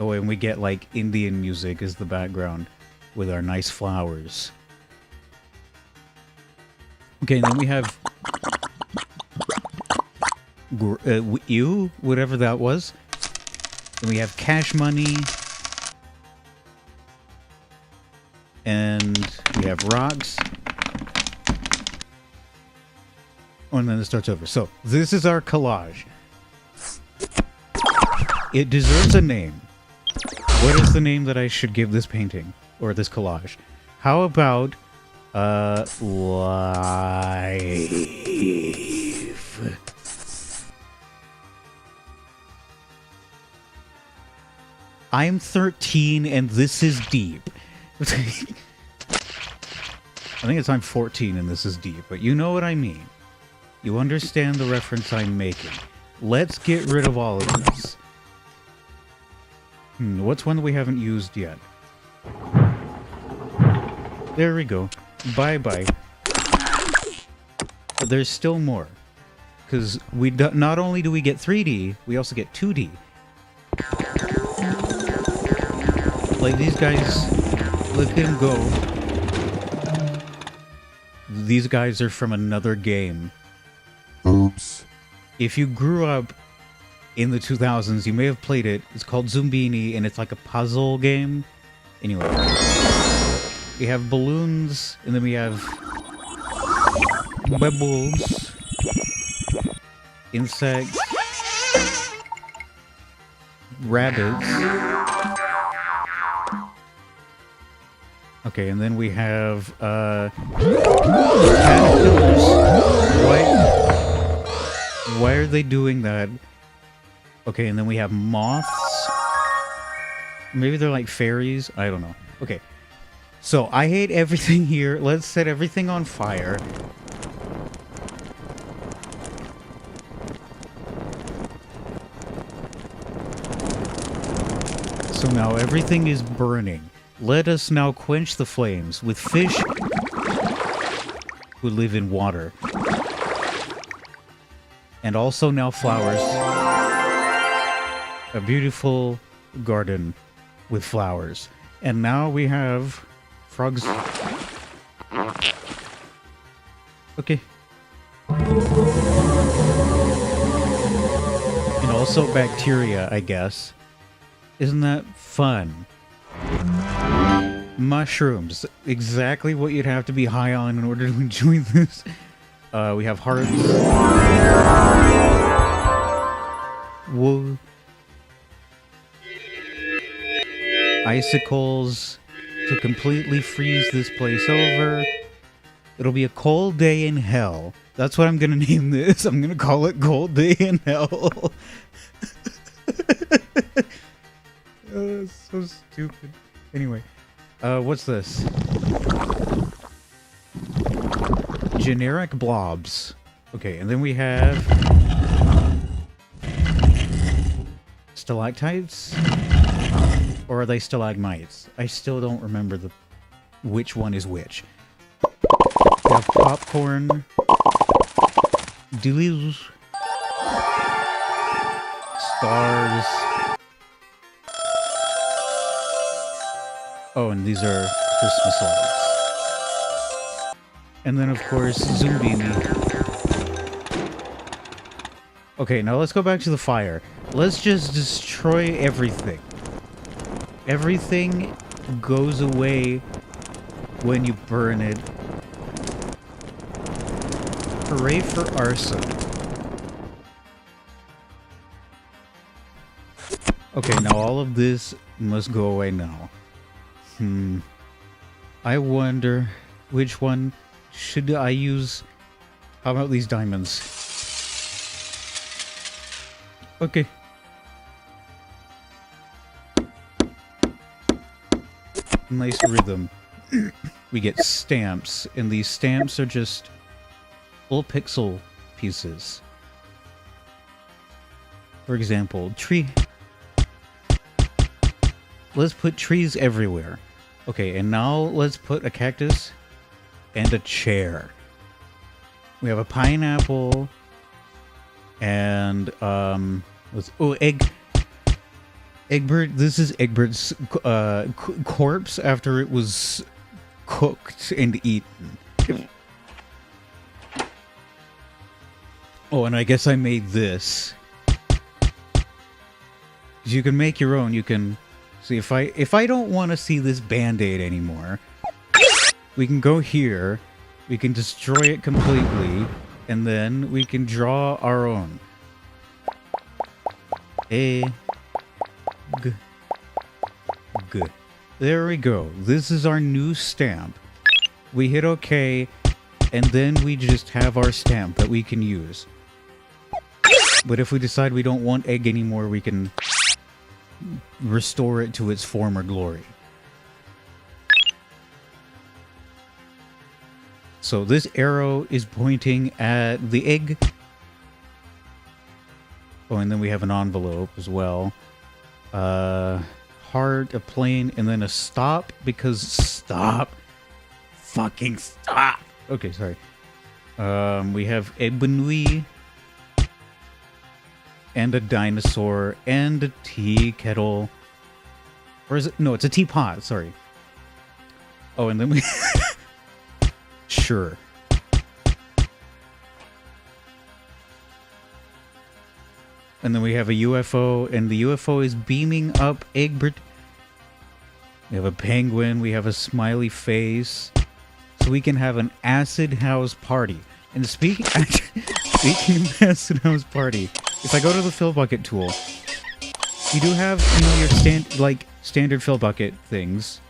Oh, and we get like Indian music as the background with our nice flowers. Okay, and then we have you, whatever that was. Then we have cash money. And we have rocks. Oh, and then it starts over. So, this is our collage. It deserves a name. What is the name that I should give this painting? Or this collage? How about, live. I'm 13 and this is deep. I think it's I'm 14 and this is deep, but you know what I mean. You understand the reference I'm making. Let's get rid of all of this. What's one that we haven't used yet? There we go. Bye-bye. But there's still more. Because we not only do we get 3D, we also get 2D. Like these guys, look at them go. These guys are from another game. Oops. If you grew up in the 2000s, you may have played it. It's called Zumbini, and it's like a puzzle game. Anyway. We have balloons, and then we have bubbles, insects, rabbits. Okay, and then we have caterpillars. Why are they doing that? Okay, and then we have moths. Maybe they're like fairies. I don't know. Okay. So, I hate everything here. Let's set everything on fire. So now everything is burning. Let us now quench the flames with fish who live in water. And also now flowers. A beautiful garden with flowers. And now we have frogs. Okay. And also bacteria, I guess. Isn't that fun? Mushrooms. Exactly what you'd have to be high on in order to enjoy this. We have hearts. Whoa. Icicles to completely freeze this place over. It'll be a cold day in hell. That's what I'm gonna name this. I'm gonna call it Cold Day in Hell. So stupid. Anyway, what's this? Generic blobs. Okay, and then we have stalactites, or are they stalagmites? I still don't remember which one is which. We have popcorn, doolies, stars. Oh, and these are Christmas lights. And then, of course, Zombie. Okay, now let's go back to the fire. Let's just destroy everything. Everything goes away when you burn it. Hooray for arson. Okay, now all of this must go away now. I wonder which one should I use. How about these diamonds? Okay. Nice rhythm. We get stamps, and these stamps are just little pixel pieces. For example, tree. Let's put trees everywhere. Okay, and now let's put a cactus and a chair. We have a pineapple and Egbert. This is Egbert's corpse after it was cooked and eaten. Oh, and I guess I made this. You can make your own. You can see if I don't want to see this Band-Aid anymore, we can go here, we can destroy it completely, and then we can draw our own. G. There we go. This is our new stamp. We hit OK, and then we just have our stamp that we can use. But if we decide we don't want egg anymore, we can restore it to its former glory. So this arrow is pointing at the egg. Oh, and then we have an envelope as well. Heart, a plane, and then a stop, because stop. Fucking stop. Okay, sorry. We have ebony and a dinosaur and a tea kettle. Or is it? No, it's a teapot, sorry. Oh, and then we... Sure. And then we have a UFO, and the UFO is beaming up Egbert. We have a penguin, we have a smiley face. So we can have an acid house party. And speaking of acid house party, if I go to the fill bucket tool, you do have, you know, your standard fill bucket things.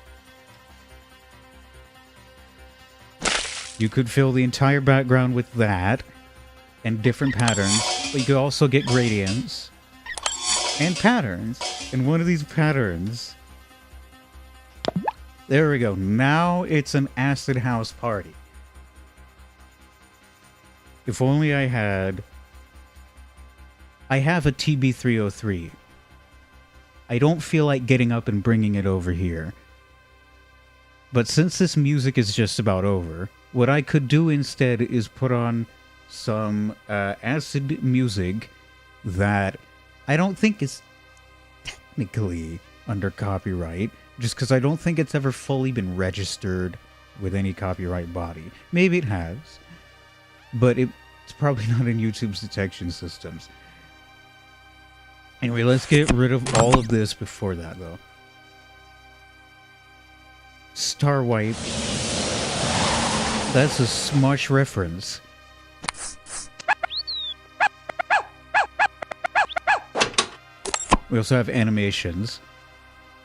You could fill the entire background with that and different patterns, but you could also get gradients and patterns. And one of these patterns, there we go. Now it's an acid house party. If only I had... I have a TB303. I don't feel like getting up and bringing it over here. But since this music is just about over, what I could do instead is put on some acid music that I don't think is technically under copyright, just because I don't think it's ever fully been registered with any copyright body. Maybe it has, but it's probably not in YouTube's detection systems. Anyway, let's get rid of all of this before that, though. Star Wipe. That's a Smush reference. We also have animations.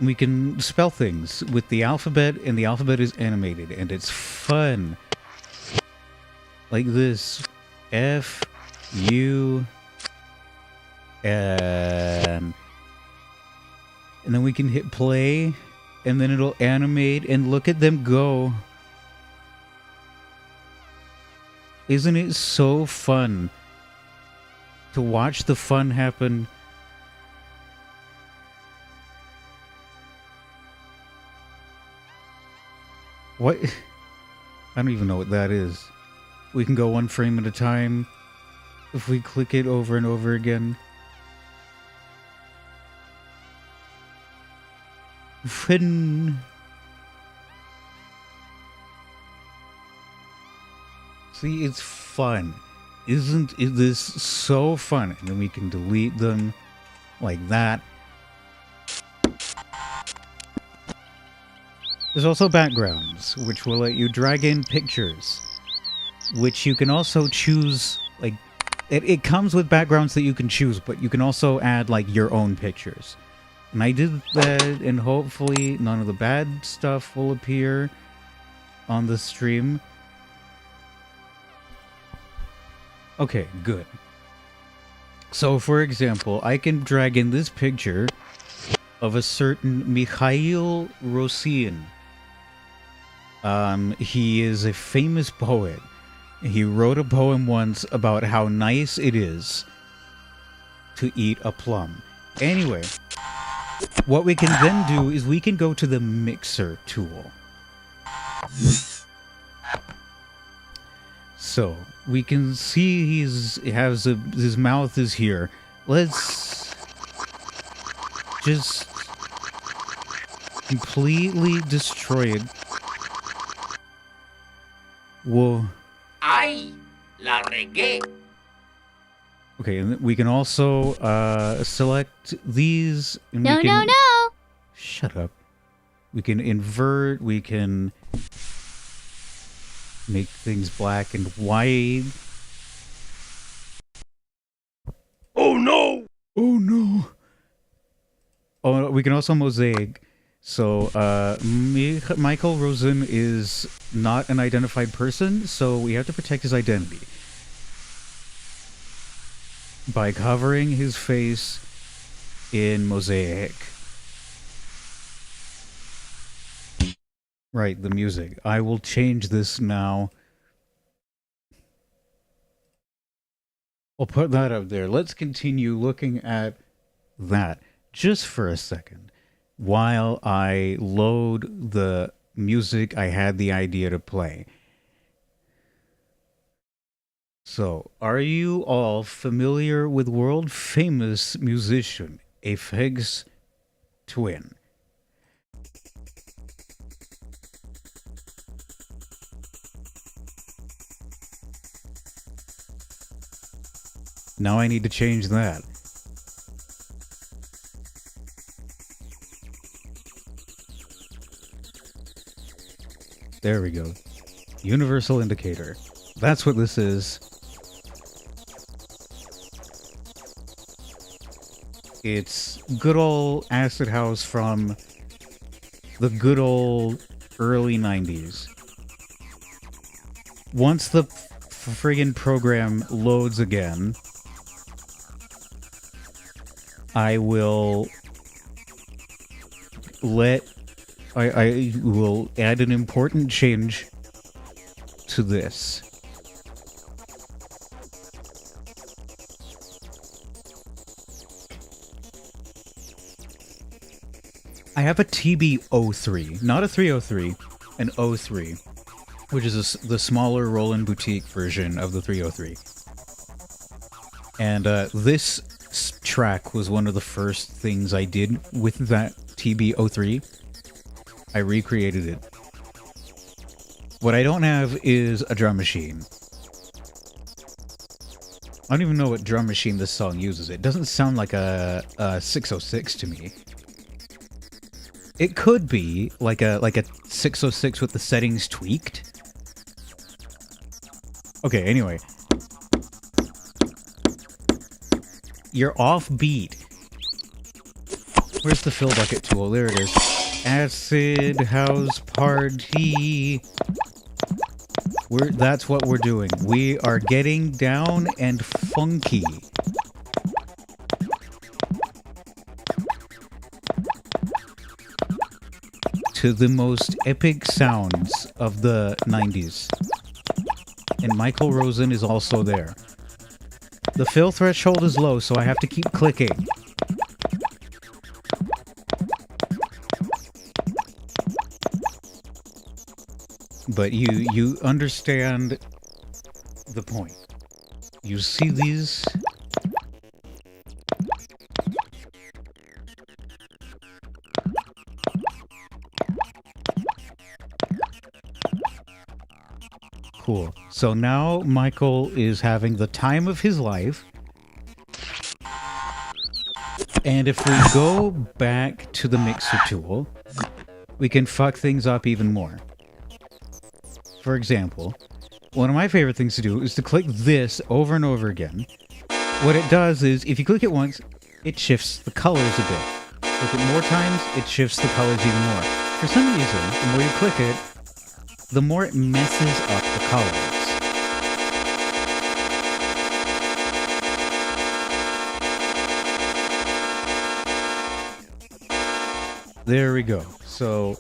We can spell things with the alphabet, and the alphabet is animated, and it's fun. Like this. F, U, and then we can hit play, and then it'll animate, and look at them go. Isn't it so fun to watch the fun happen? What? I don't even know what that is. We can go one frame at a time if we click it over and over again. Fun. See, it's fun. Isn't this so fun? And then we can delete them like that. There's also backgrounds, which will let you drag in pictures, which you can also choose, like, it comes with backgrounds that you can choose, but you can also add, like, your own pictures. And I did that, and hopefully none of the bad stuff will appear on the stream. Okay, good. So, for example, I can drag in this picture of a certain Mikhail Rosin. He is a famous poet. He wrote a poem once about how nice it is to eat a plum. Anyway, what we can then do is we can go to the mixer tool. So, we can see his mouth is here. Let's just completely destroy it. Whoa. ¡Ay! La regué. Okay, and we can also select these. And No, we can, no! Shut up. We can invert, we can make things black and white. ¡Oh no! Oh no! Oh, we can also mosaic. So, Michael Rosen is not an identified person, so we have to protect his identity by covering his face in mosaic. Right, the music. I will change this now. I'll put that up there. Let's continue looking at that just for a second while I load the music I had the idea to play. So, are you all familiar with world-famous musician Aphex Twin? Now I need to change that. There we go. Universal indicator. That's what this is. It's good old acid house from the good old early 90s. Once the friggin' program loads again, I will I will add an important change to this. I have a TB-03, not a 303, an 03, which is the smaller Roland Boutique version of the 303. And this track was one of the first things I did with that TB-03. I recreated it. What I don't have is a drum machine. I don't even know what drum machine this song uses. It doesn't sound like a 606 to me. It could be like a 606 with the settings tweaked. Okay, anyway. You're off beat. Where's the fill bucket tool? There it is. Acid house party. That's what we're doing. We are getting down and funky. To the most epic sounds of the 90s. And Michael Rosen is also there. The fill threshold is low, so I have to keep clicking. But you understand the point. You see these? Cool. So now Michael is having the time of his life. And if we go back to the mixer tool, we can fuck things up even more. For example, one of my favorite things to do is to click this over and over again. What it does is, if you click it once, it shifts the colors a bit. Click it more times, it shifts the colors even more. For some reason, the more you click it, the more it messes up the colors. There we go. So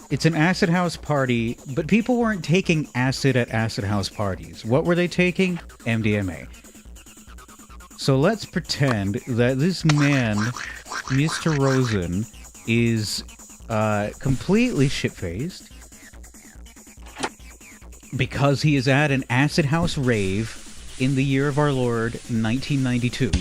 it's an acid house party, but people weren't taking acid at acid house parties. What were they taking? MDMA. So let's pretend that this man, Mr. Rosen, is completely shit-faced because he is at an acid house rave in the year of our Lord, 1992.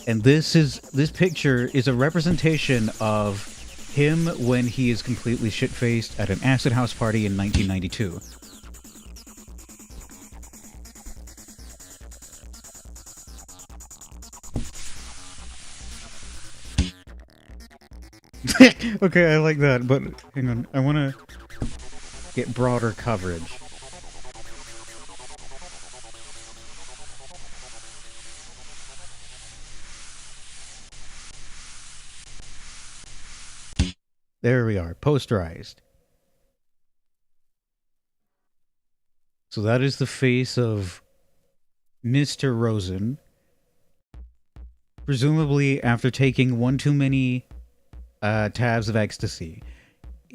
And this picture is a representation of him when he is completely shit-faced at an acid house party in 1992. Okay, I like that, but hang on. I want to get broader coverage. There we are, posterized. So that is the face of Mr. Rosen. Presumably after taking one too many tabs of ecstasy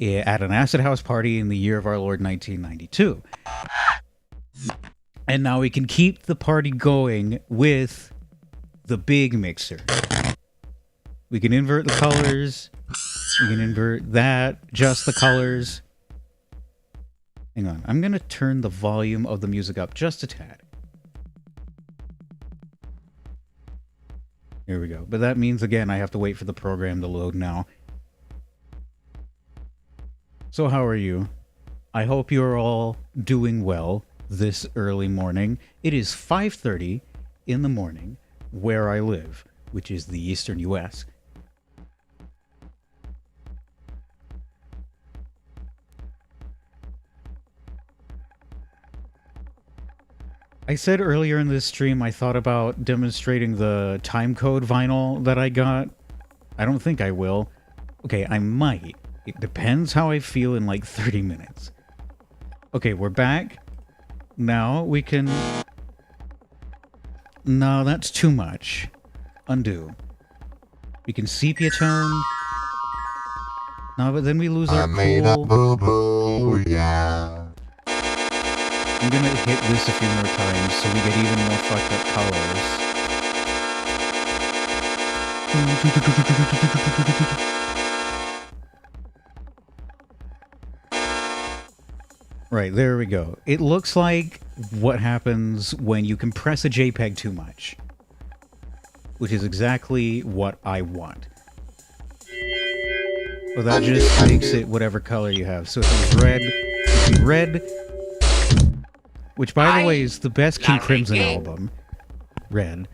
at an acid house party in the year of our Lord 1992. And now we can keep the party going with the big mixer. We can invert the colors. We can invert that, just the colors. Hang on, I'm going to turn the volume of the music up just a tad. Here we go. But that means, again, I have to wait for the program to load now. So how are you? I hope you're all doing well this early morning. It is 5:30 in the morning where I live, which is the eastern US. I said earlier in this stream I thought about demonstrating the timecode vinyl that I got. I don't think I will. Okay, I might. It depends how I feel in like 30 minutes. Okay, we're back. Now we can... No, that's too much. Undo. We can sepia tone. No, but then we lose our cool... boo-boo, yeah. I'm gonna hit this a few more times so we get even more fucked up colors. Right, there we go. It looks like what happens when you compress a JPEG too much. Which is exactly what I want. Well, that just makes it whatever color you have. So if it's red, it'd be red. Which, by the way, is the best King Crimson album. Red.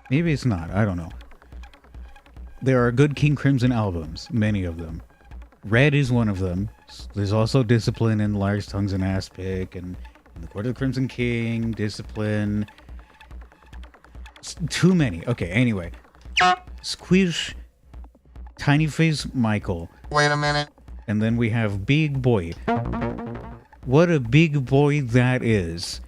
Maybe it's not. I don't know. There are good King Crimson albums. Many of them. Red is one of them. There's also discipline in Large Tongues and Aspic, and in the Court of the Crimson King, discipline. Too many. Okay, anyway. Squish, Tiny Face Michael. Wait a minute. And then we have Big Boy. What a big boy that is.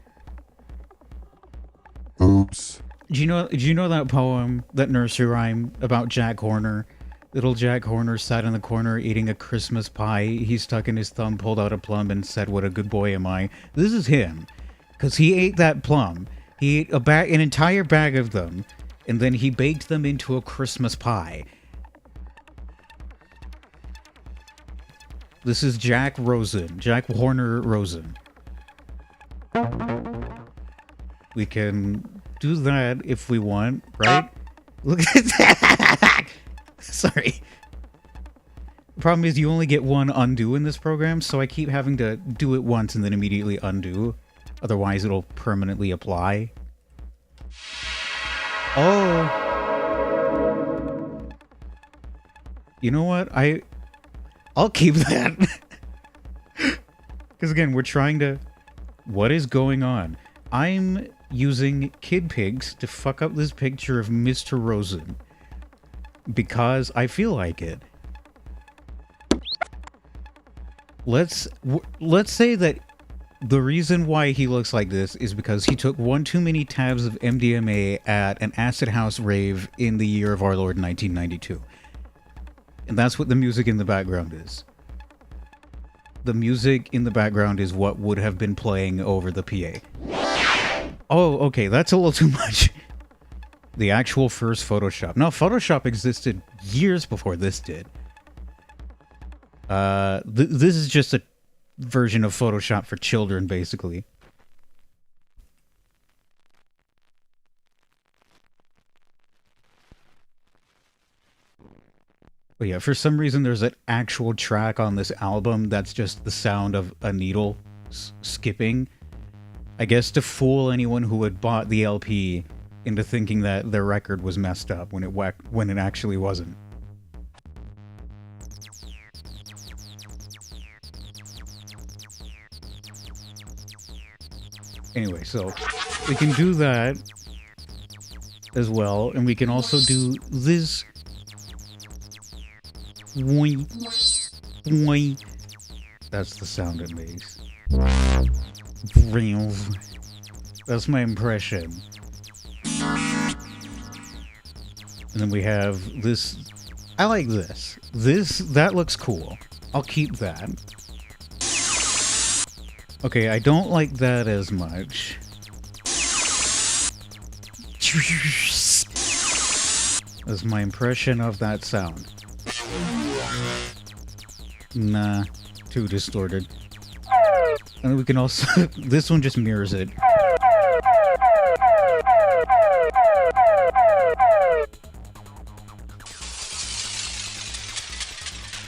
Oops. Do you know that poem, that nursery rhyme about Jack Horner? Little Jack Horner sat in the corner eating a Christmas pie. He stuck in his thumb, pulled out a plum, and said, "What a good boy am I." This is him. Because he ate that plum. He ate an entire bag of them, and then he baked them into a Christmas pie. This is Jack Rosen. Jack Horner Rosen. We can do that if we want, right? Look at that! Sorry. The problem is you only get one undo in this program, so I keep having to do it once and then immediately undo. Otherwise, it'll permanently apply. Oh! You know what? I'll keep that. Because again, we're trying to... What is going on? I'm using kid pigs to fuck up this picture of Mr. Rosen. Because I feel like it. Let's say that the reason why he looks like this is because he took one too many tabs of MDMA at an acid house rave in the year of our Lord 1992. And that's what the music in the background is. The music in the background is what would have been playing over the PA. Oh, okay, that's a little too much. The actual first Photoshop. No, Photoshop existed years before this did. This is just a version of Photoshop for children, basically. But yeah, for some reason there's an actual track on this album that's just the sound of a needle skipping. I guess to fool anyone who had bought the LP into thinking that their record was messed up when it actually wasn't. Anyway, so we can do that as well, and we can also do this. That's the sound it makes. That's my impression. And then we have this. I like this. That looks cool. I'll keep that. Okay, I don't like that as much. That's my impression of that sound. Nah, too distorted. And we can also... this one just mirrors it.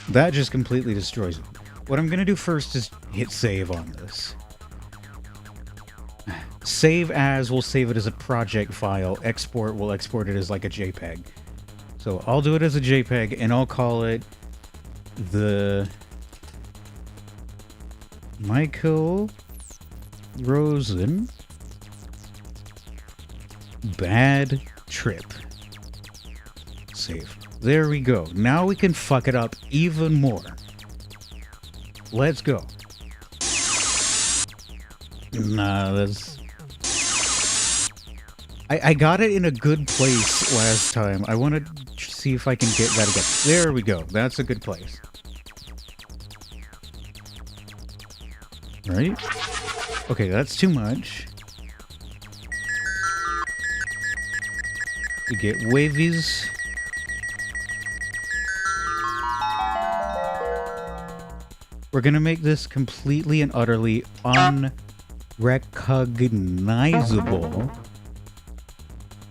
That just completely destroys it. What I'm gonna do first is hit save on this. Save as, we'll save it as a project file. Export, we'll export it as like a JPEG. So I'll do it as a JPEG, and I'll call it the Michael Rosen Bad Trip. Save. There we go. Now we can fuck it up even more. Let's go. Nah, that's... I got it in a good place last time. I want to see if I can get that again. There we go. That's a good place. Right? Okay, that's too much. You get wavies. We're gonna make this completely and utterly unrecognizable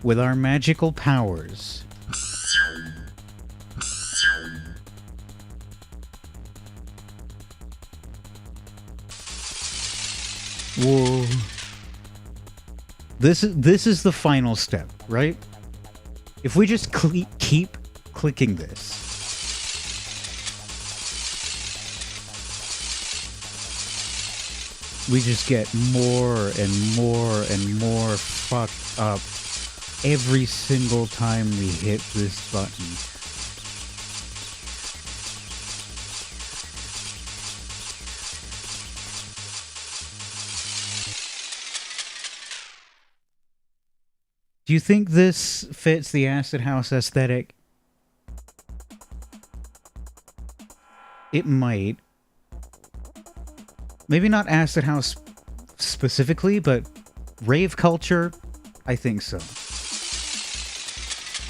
with our magical powers. Whoa. This is the final step, right? If we just keep clicking this, we just get more and more and more fucked up every single time we hit this button. Do you think this fits the acid house aesthetic? It might. Maybe not acid house specifically, but rave culture, I think so.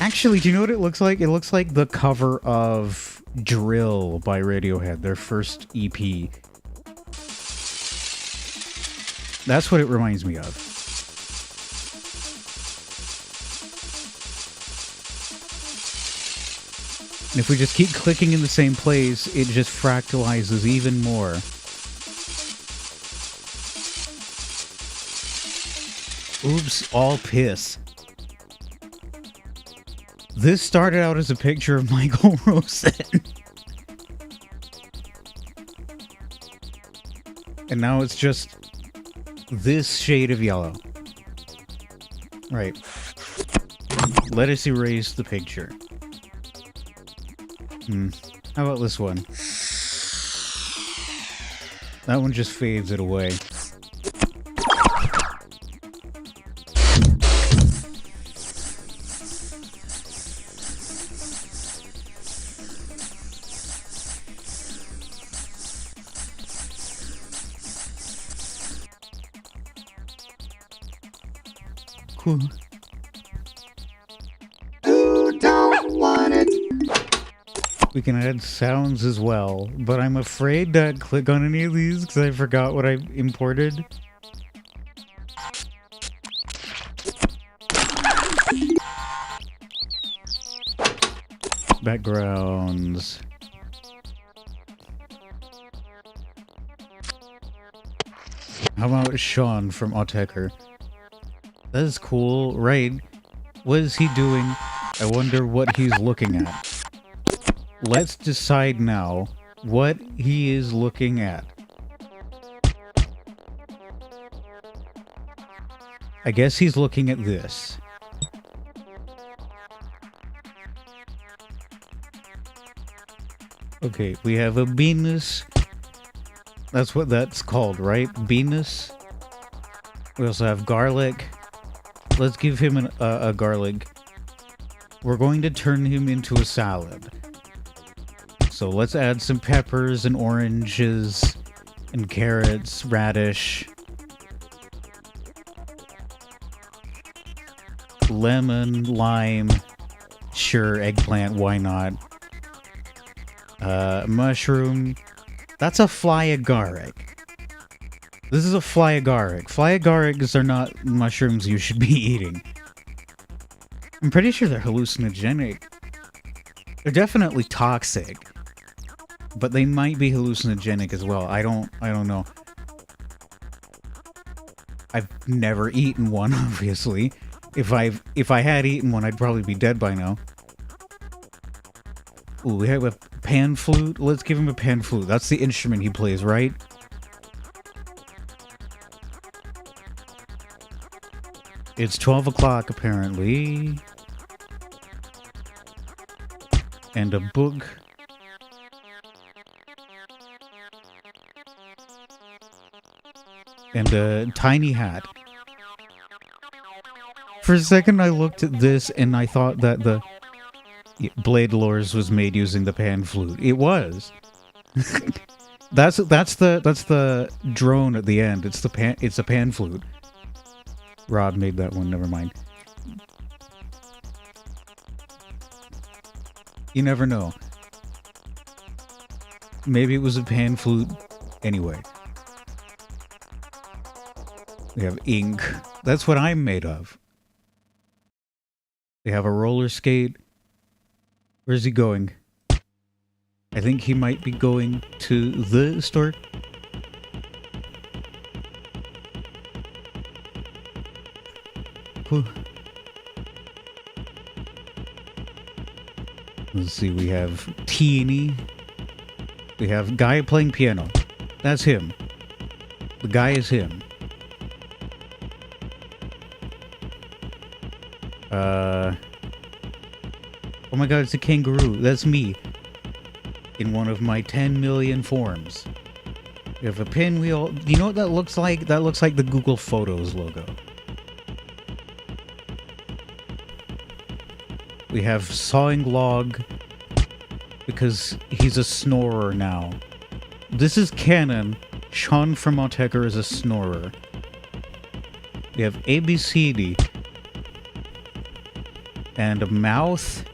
Actually, do you know what it looks like? It looks like the cover of Drill by Radiohead, their first EP. That's what it reminds me of. And if we just keep clicking in the same place, it just fractalizes even more. Oops, all piss. This started out as a picture of Michael Rosen. And now it's just this shade of yellow. Right. Let us erase the picture. How about this one? That one just fades it away. Cool. You don't want it. We can add sounds as well, but I'm afraid to click on any of these because I forgot what I imported. Backgrounds. How about Sean from Autechre? That is cool, right? What is he doing? I wonder what he's looking at. Let's decide now what he is looking at. I guess he's looking at this. Okay, we have a beanus. That's what that's called, right? Beanus. We also have garlic. Let's give him a garlic. We're going to turn him into a salad. So let's add some peppers and oranges and carrots, radish, lemon, lime, sure, eggplant, why not? Mushroom. That's a fly agaric. This is a fly agaric. Fly agarics are not mushrooms you should be eating. I'm pretty sure they're hallucinogenic. They're definitely toxic. But they might be hallucinogenic as well. I don't know. I've never eaten one, obviously. If I had eaten one, I'd probably be dead by now. Ooh, we have a pan flute. Let's give him a pan flute. That's the instrument he plays, right? It's 12 o'clock, apparently. And a book. And a tiny hat. For a second I looked at this and I thought that the Blade Lores was made using the pan flute. It was. that's the drone at the end. It's a pan flute. Rob made that one, never mind. You never know. Maybe it was a pan flute anyway. We have ink. That's what I'm made of. We have a roller skate. Where's he going? I think he might be going to the store. Cool. Let's see, we have Teeny. We have guy playing piano. That's him. The guy is him. Oh my god, it's a kangaroo. That's me. In one of my 10 million forms. We have a pinwheel. You know what that looks like? That looks like the Google Photos logo. We have sawing log because he's a snorer now. This is canon. Sean from Montecker is a snorer. We have ABCD. And a mouth.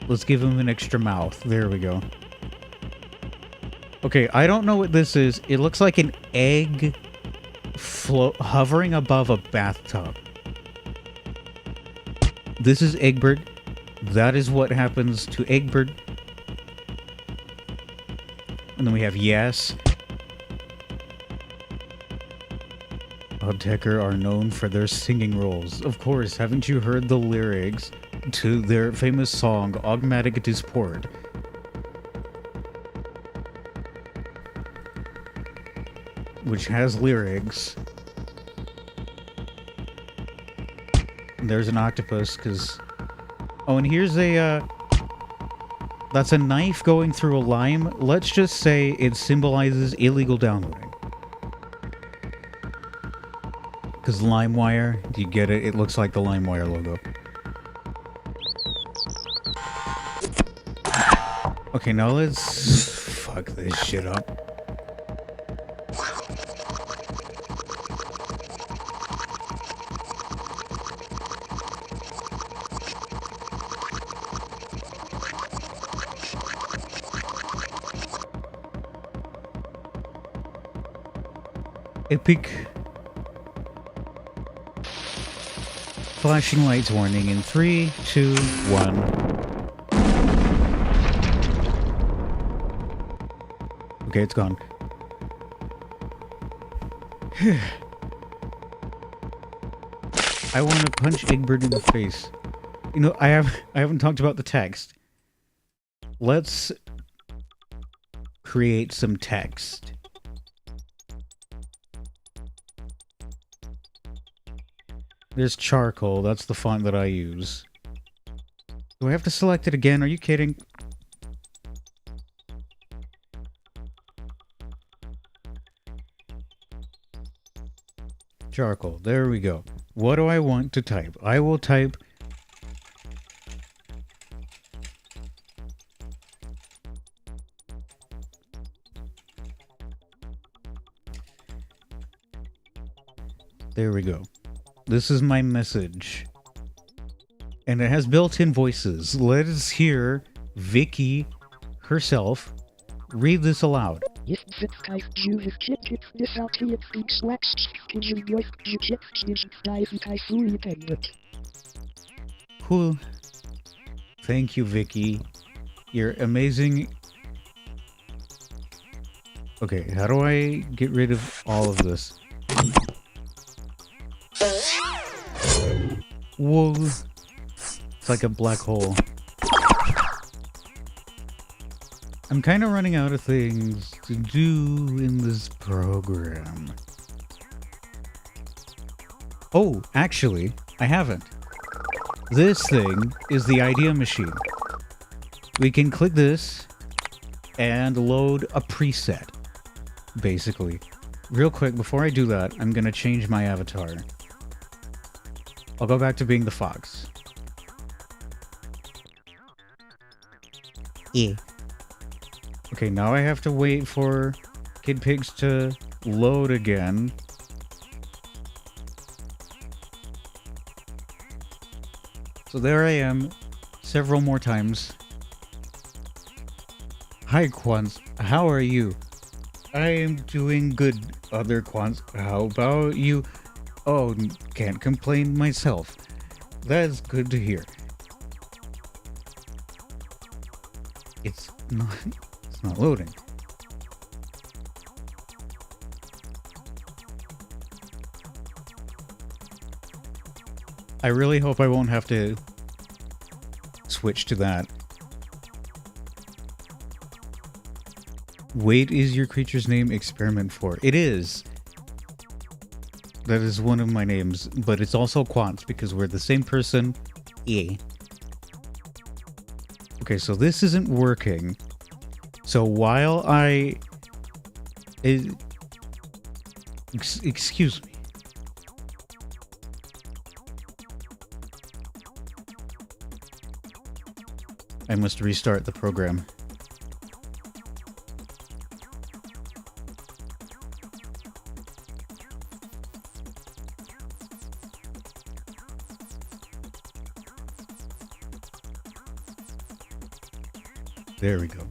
Let's give him an extra mouth. There we go. Okay, I don't know what this is. It looks like an egg hovering above a bathtub. This is Egbert. That is what happens to Egbert. And then we have yes. Oddtecker are known for their singing roles. Of course, haven't you heard the lyrics to their famous song, Augmatic Disport? Which has lyrics. And there's an octopus, because... Oh, and here's a, that's a knife going through a lime. Let's just say it symbolizes illegal downloading. Because LimeWire, do you get it? It looks like the LimeWire logo. Okay, now let's fuck this shit up. Epic. Flashing lights warning in 3, 2, 1. Okay, it's gone. I want to punch Egbert in the face. You know, I haven't talked about the text. Let's create some text. There's charcoal. That's the font that I use. Do I have to select it again? Are you kidding? Charcoal. There we go. What do I want to type? I will type... There we go. This is my message. And it has built-in voices. Let us hear Vicky herself read this aloud. Cool. Thank you, Vicky. You're amazing. Okay, how do I get rid of all of this? Whoa. It's like a black hole. I'm kind of running out of things to do in this program. Oh, actually, I haven't. This thing is the idea machine. We can click this and load a preset, basically. Real quick, before I do that, I'm gonna change my avatar. I'll go back to being the fox. Yeah. Okay, now I have to wait for Kid Pigs to load again. So there I am, several more times. Hi, Quants. How are you? I am doing good, other Quants. How about you? Oh, can't complain myself. That's good to hear. It's not loading. I really hope I won't have to switch to that. Wait is your creature's name. Experiment 4. It is. That is one of my names, but it's also Quants because we're the same person. E. Okay, so this isn't working. So while excuse me. I must restart the program. There we go.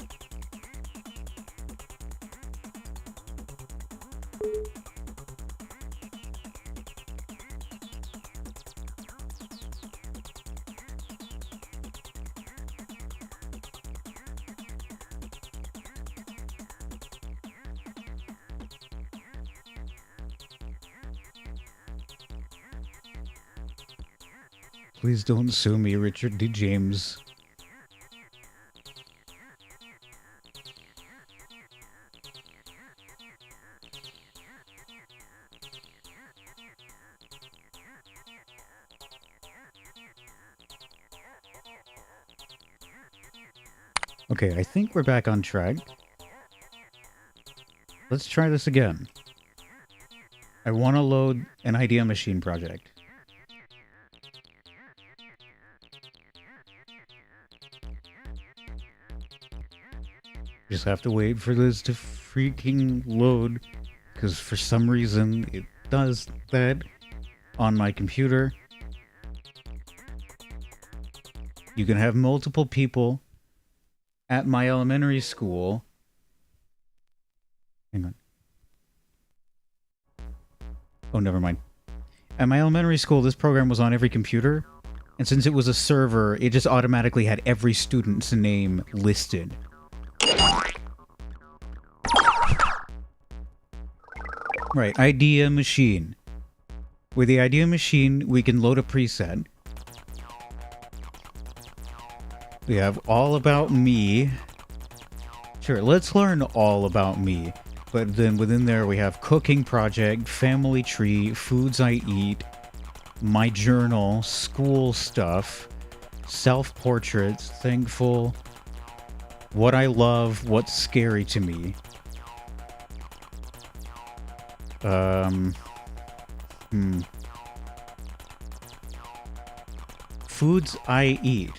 Please don't sue me, Richard D. James. Okay, I think we're back on track. Let's try this again. I want to load an idea machine project. Just have to wait for this to freaking load, because for some reason it does that on my computer. You can have multiple people at my elementary school. Hang on. Oh, never mind. At my elementary school, this program was on every computer, and since it was a server, it just automatically had every student's name listed. Right, idea machine. With the idea machine, we can load a preset. We have all about me. Sure, let's learn all about me. But then within there we have cooking project, family tree, foods I eat, my journal, school stuff, self-portraits, thankful, what I love, what's scary to me. Foods I eat.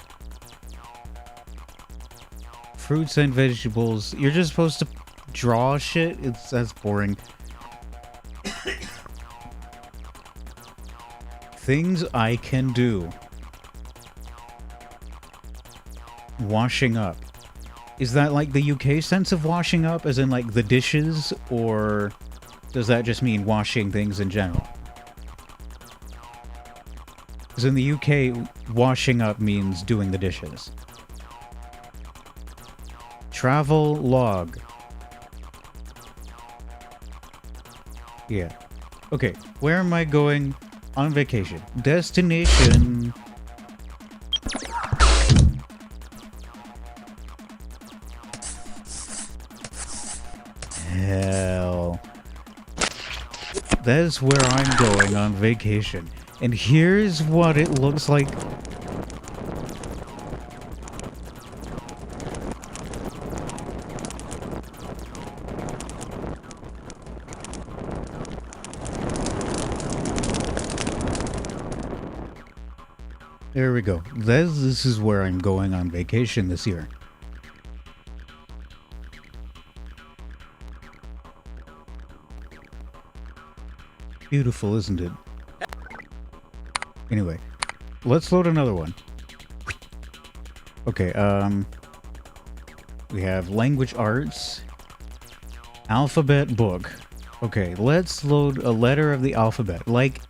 Fruits and vegetables. You're just supposed to draw shit? That's boring. Things I can do. Washing up. Is that like the UK sense of washing up, as in like the dishes, or does that just mean washing things in general? Because in the UK, washing up means doing the dishes. Travel log. Yeah. Okay, where am I going on vacation? Destination. Hell. That is where I'm going on vacation. And here's what it looks like. There we go. This is where I'm going on vacation this year. Beautiful, isn't it? Anyway, let's load another one. Okay, we have language arts, alphabet book. Okay, let's load a letter of the alphabet. Like,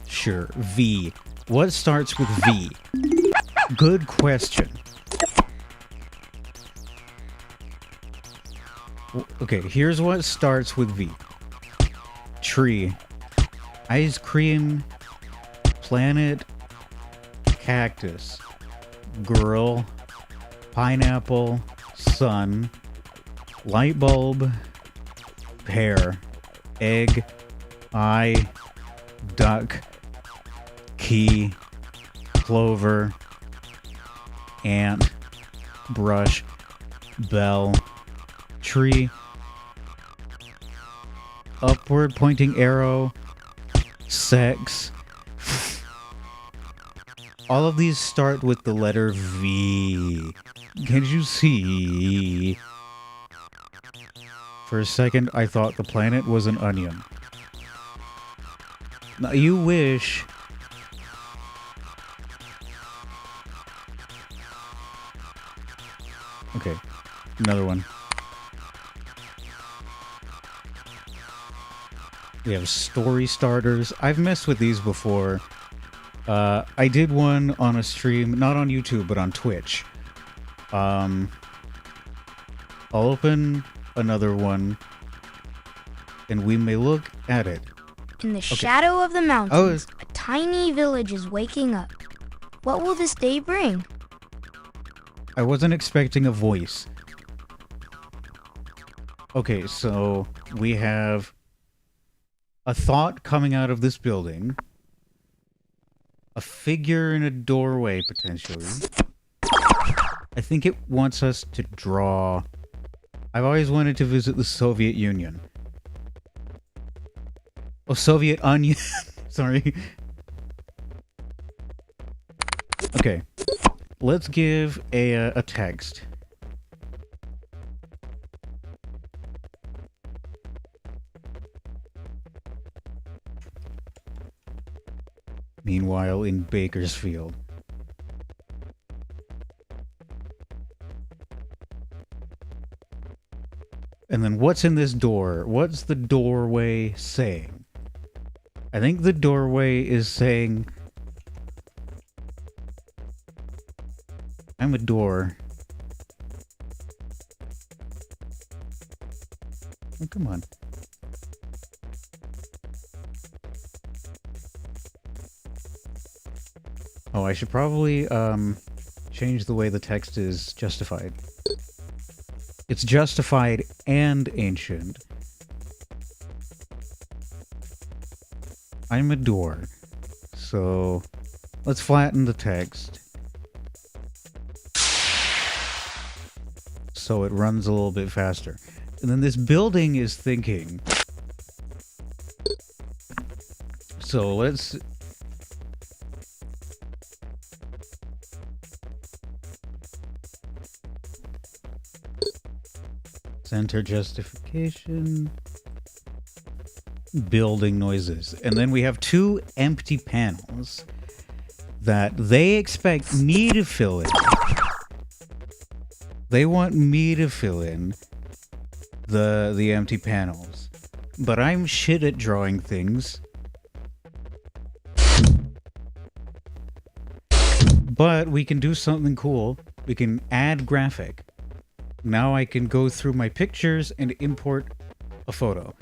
Sure, V. What starts with V? Good question. Okay, here's what starts with V. Tree. Ice cream. Planet. cactus, girl, pineapple, sun, light bulb, pear, egg, eye, duck, key, clover, ant, brush, bell, tree, upward pointing arrow, sex. All of these start with the letter V. Can you see? For a second, I thought the planet was an onion. Now, you wish. Okay, another one. We have story starters. I've messed with these before. I did one on a stream, not on YouTube, but on Twitch. I'll open another one, and we may look at it. In the shadow of the mountains, Oh, a tiny village is waking up. What will this day bring? I wasn't expecting a voice. Okay, so we have a thought coming out of this building. A figure in a doorway, potentially. I think it wants us to draw. I've always wanted to visit the Soviet Union. Oh, Soviet Onion. Sorry. Okay. Let's give a text. Meanwhile, in Bakersfield. And then what's in this door? What's the doorway saying? I think the doorway is saying, I'm a door. Oh, come on. Oh, I should probably change the way the text is justified. It's justified and ancient. I'm a door. So let's flatten the text so it runs a little bit faster. And then this building is thinking. So let's center justification, building noises. And then we have two empty panels that they expect me to fill in. They want me to fill in the empty panels. But I'm shit at drawing things. But we can do something cool. We can add graphic. Now I can go through my pictures and import a photo.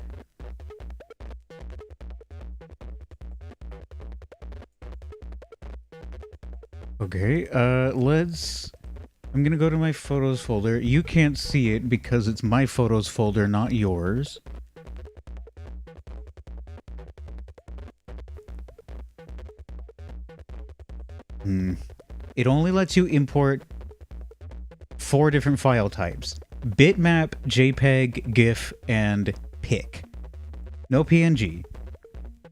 Okay, I'm gonna go to my photos folder. You can't see it because it's my photos folder, not yours. It only lets you import 4 different file types: bitmap, JPEG, GIF, and PIC. No PNG.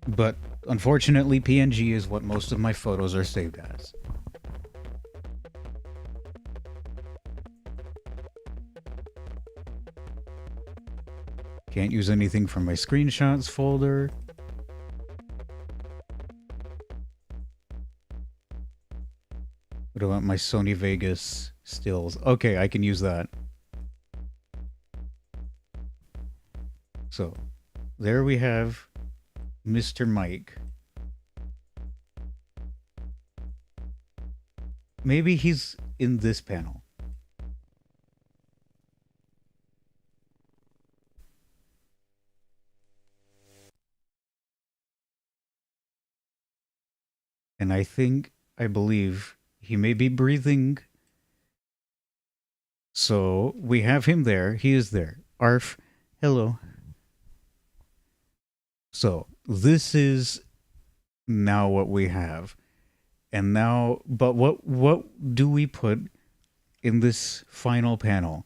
But unfortunately, PNG is what most of my photos are saved as. Can't use anything from my screenshots folder. What about my Sony Vegas stills? Okay, I can use that. So, there we have Mr. Mike. Maybe he's in this panel. And I think I believe. He may be breathing. So we have him there. He is there. Arf. Hello. So this is now what we have. And now, but what do we put in this final panel?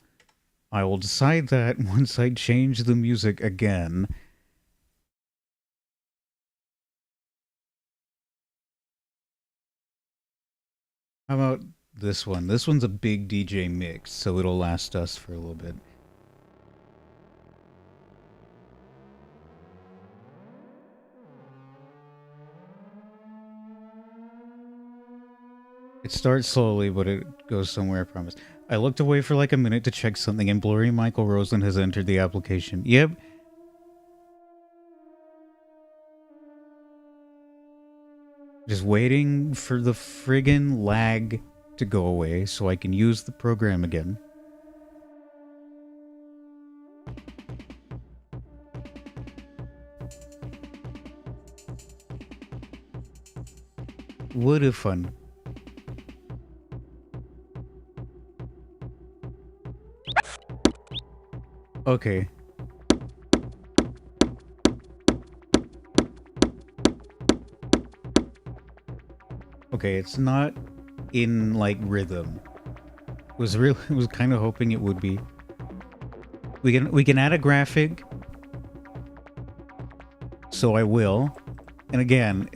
I will decide that once I change the music again. How about this one? This one's a big DJ mix, so it'll last us for a little bit. It starts slowly, but it goes somewhere, I promise. I looked away for like a minute to check something, and Blurry Michael Rosen has entered the application. Yep. Just waiting for the friggin' lag to go away so I can use the program again. What a fun. Okay. Okay, it's not in like rhythm. Was kind of hoping it would be. We can add a graphic. So I will. And again,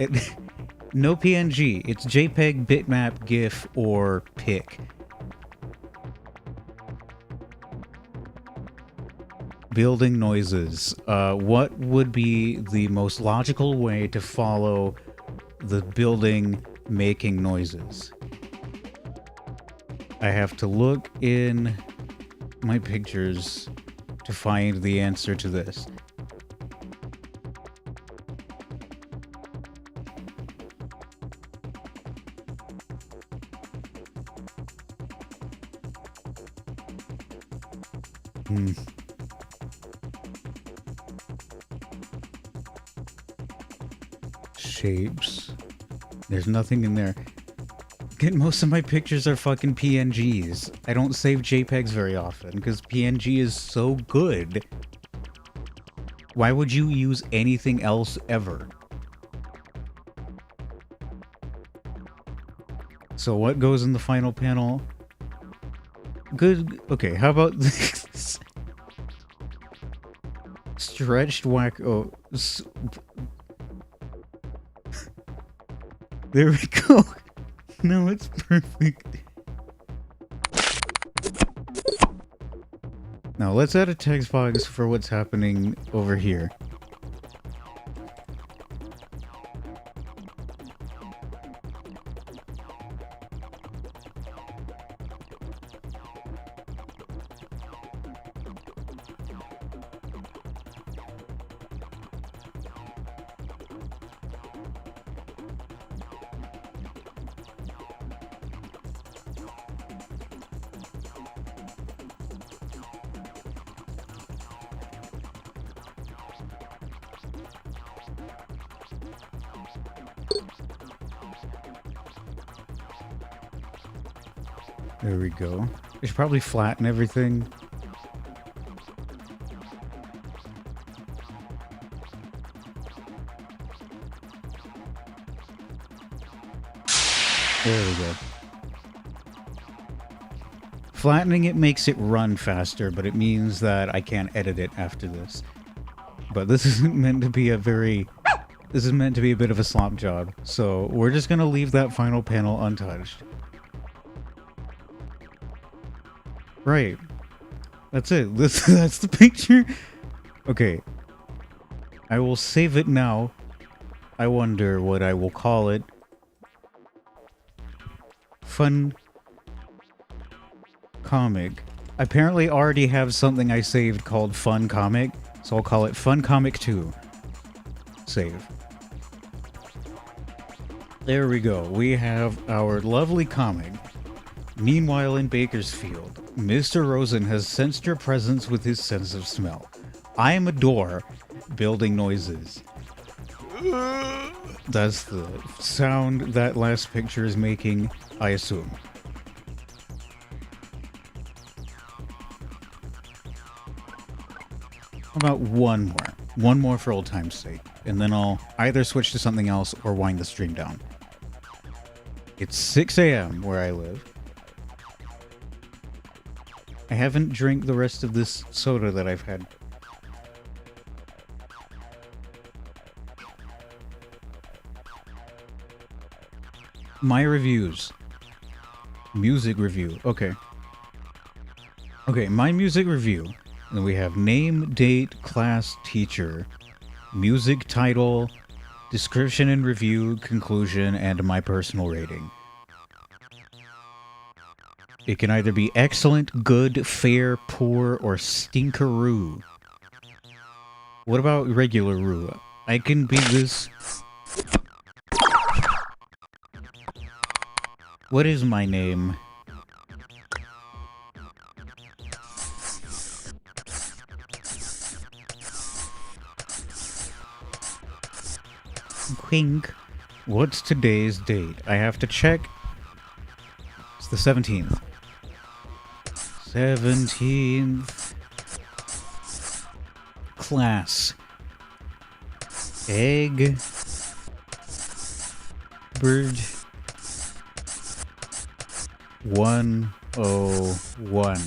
no PNG. It's JPEG, bitmap, GIF, or PIC. Building noises. What would be the most logical way to follow the building making noises? I have to look in my pictures to find the answer to this. Shapes. There's nothing in there. Most of my pictures are fucking PNGs. I don't save JPEGs very often because PNG is so good. Why would you use anything else ever? So what goes in the final panel? Good. Okay, how about this? Stretched whack. Oh. There we go. No, it's perfect. Now let's add a text box for what's happening over here. There we go. I should probably flatten everything. There we go. Flattening it makes it run faster, but it means that I can't edit it after this. But this isn't meant to be a very... This is meant to be a bit of a slop job. So we're just gonna leave that final panel untouched. Right. That's it. That's the picture. Okay. I will save it now. I wonder what I will call it. Fun Comic. I apparently already have something I saved called Fun Comic, so I'll call it Fun Comic 2. Save. There we go. We have our lovely comic. Meanwhile, in Bakersfield, Mr. Rosen has sensed your presence with his sense of smell. I am a door, building noises. That's the sound that last picture is making, I assume. How about one more? One more for old time's sake. And then I'll either switch to something else or wind the stream down. It's 6 a.m. where I live. I haven't drank the rest of this soda that I've had. My reviews. Music review. Okay. Okay, my music review. And we have name, date, class, teacher, music title, description and review, conclusion, and my personal rating. It can either be excellent, good, fair, poor, or stinkeroo. What about regular-roo? I can be this... What is my name? Quink. What's today's date? I have to check. It's the 17th. 17th. Class. Egg. Bird. 101.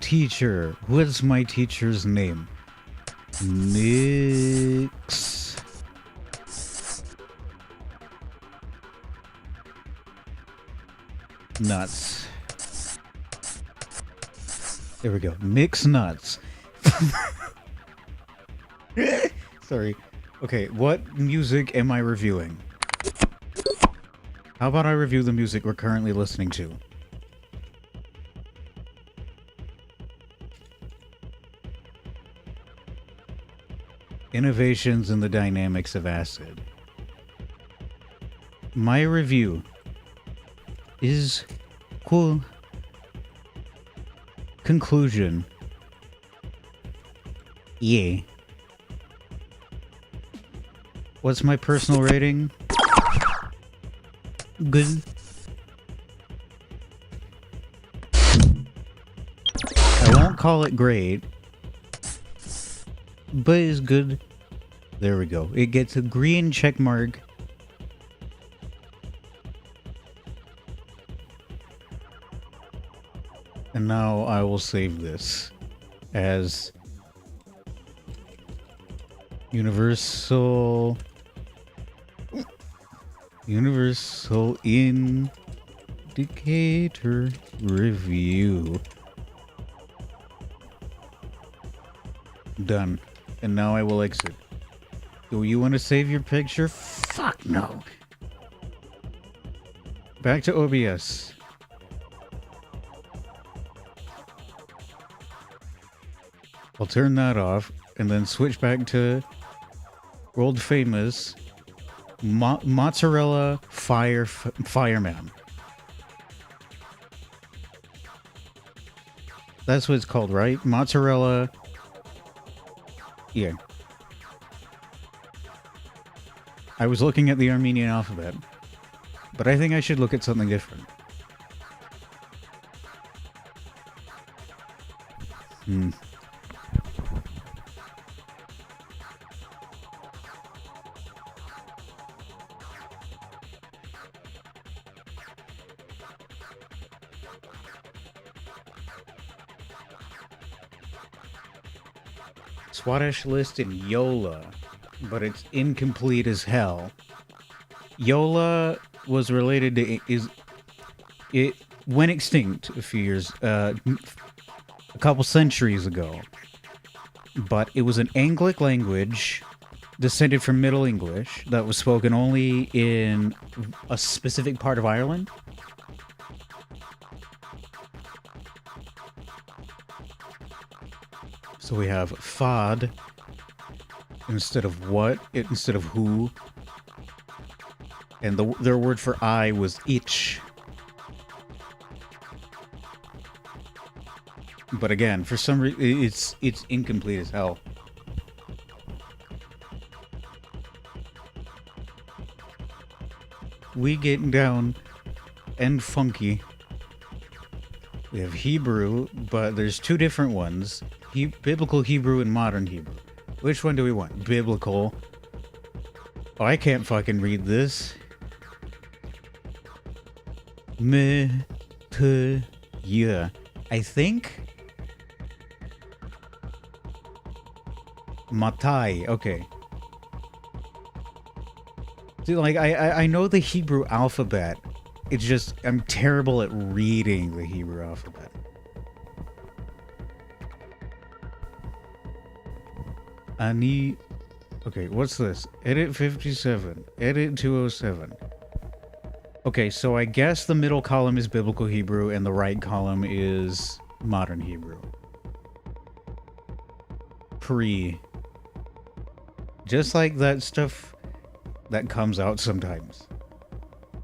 Teacher. What's my teacher's name? Mix. Nuts. There we go. Mix nuts. Sorry. Okay, what music am I reviewing? How about I review the music we're currently listening to? Innovations in the dynamics of acid. My review is cool. Conclusion. Yeah. What's my personal rating? Good. I won't call it great, but it's good. There we go. It gets a green check mark. And now I will save this as Universal Indicator Review. Done. And now I will exit. Do you want to save your picture? Fuck no. Back to OBS. I'll turn that off and then switch back to world famous mozzarella fireman. That's what it's called, right? Mozzarella. Yeah. I was looking at the Armenian alphabet, but I think I should look at something different. Swadesh list in Yola, but it's incomplete as hell. Yola was related to it went extinct a few years, a couple centuries ago. But it was an Anglic language descended from Middle English that was spoken only in a specific part of Ireland. So we have fad instead of what, instead of who. And their word for I was itch. But again, for some reason, it's incomplete as hell. we getting down and funky. We have Hebrew, but there's two different ones. Biblical Hebrew and modern Hebrew. Which one do we want? Biblical. Oh, I can't fucking read this. Yeah. I think. Matai. Okay. See, like, I know the Hebrew alphabet. It's just, I'm terrible at reading the Hebrew alphabet. Ani. Okay, what's this? Edit 57. Edit 207. Okay, so I guess the middle column is Biblical Hebrew and the right column is Modern Hebrew. Just like that stuff that comes out sometimes.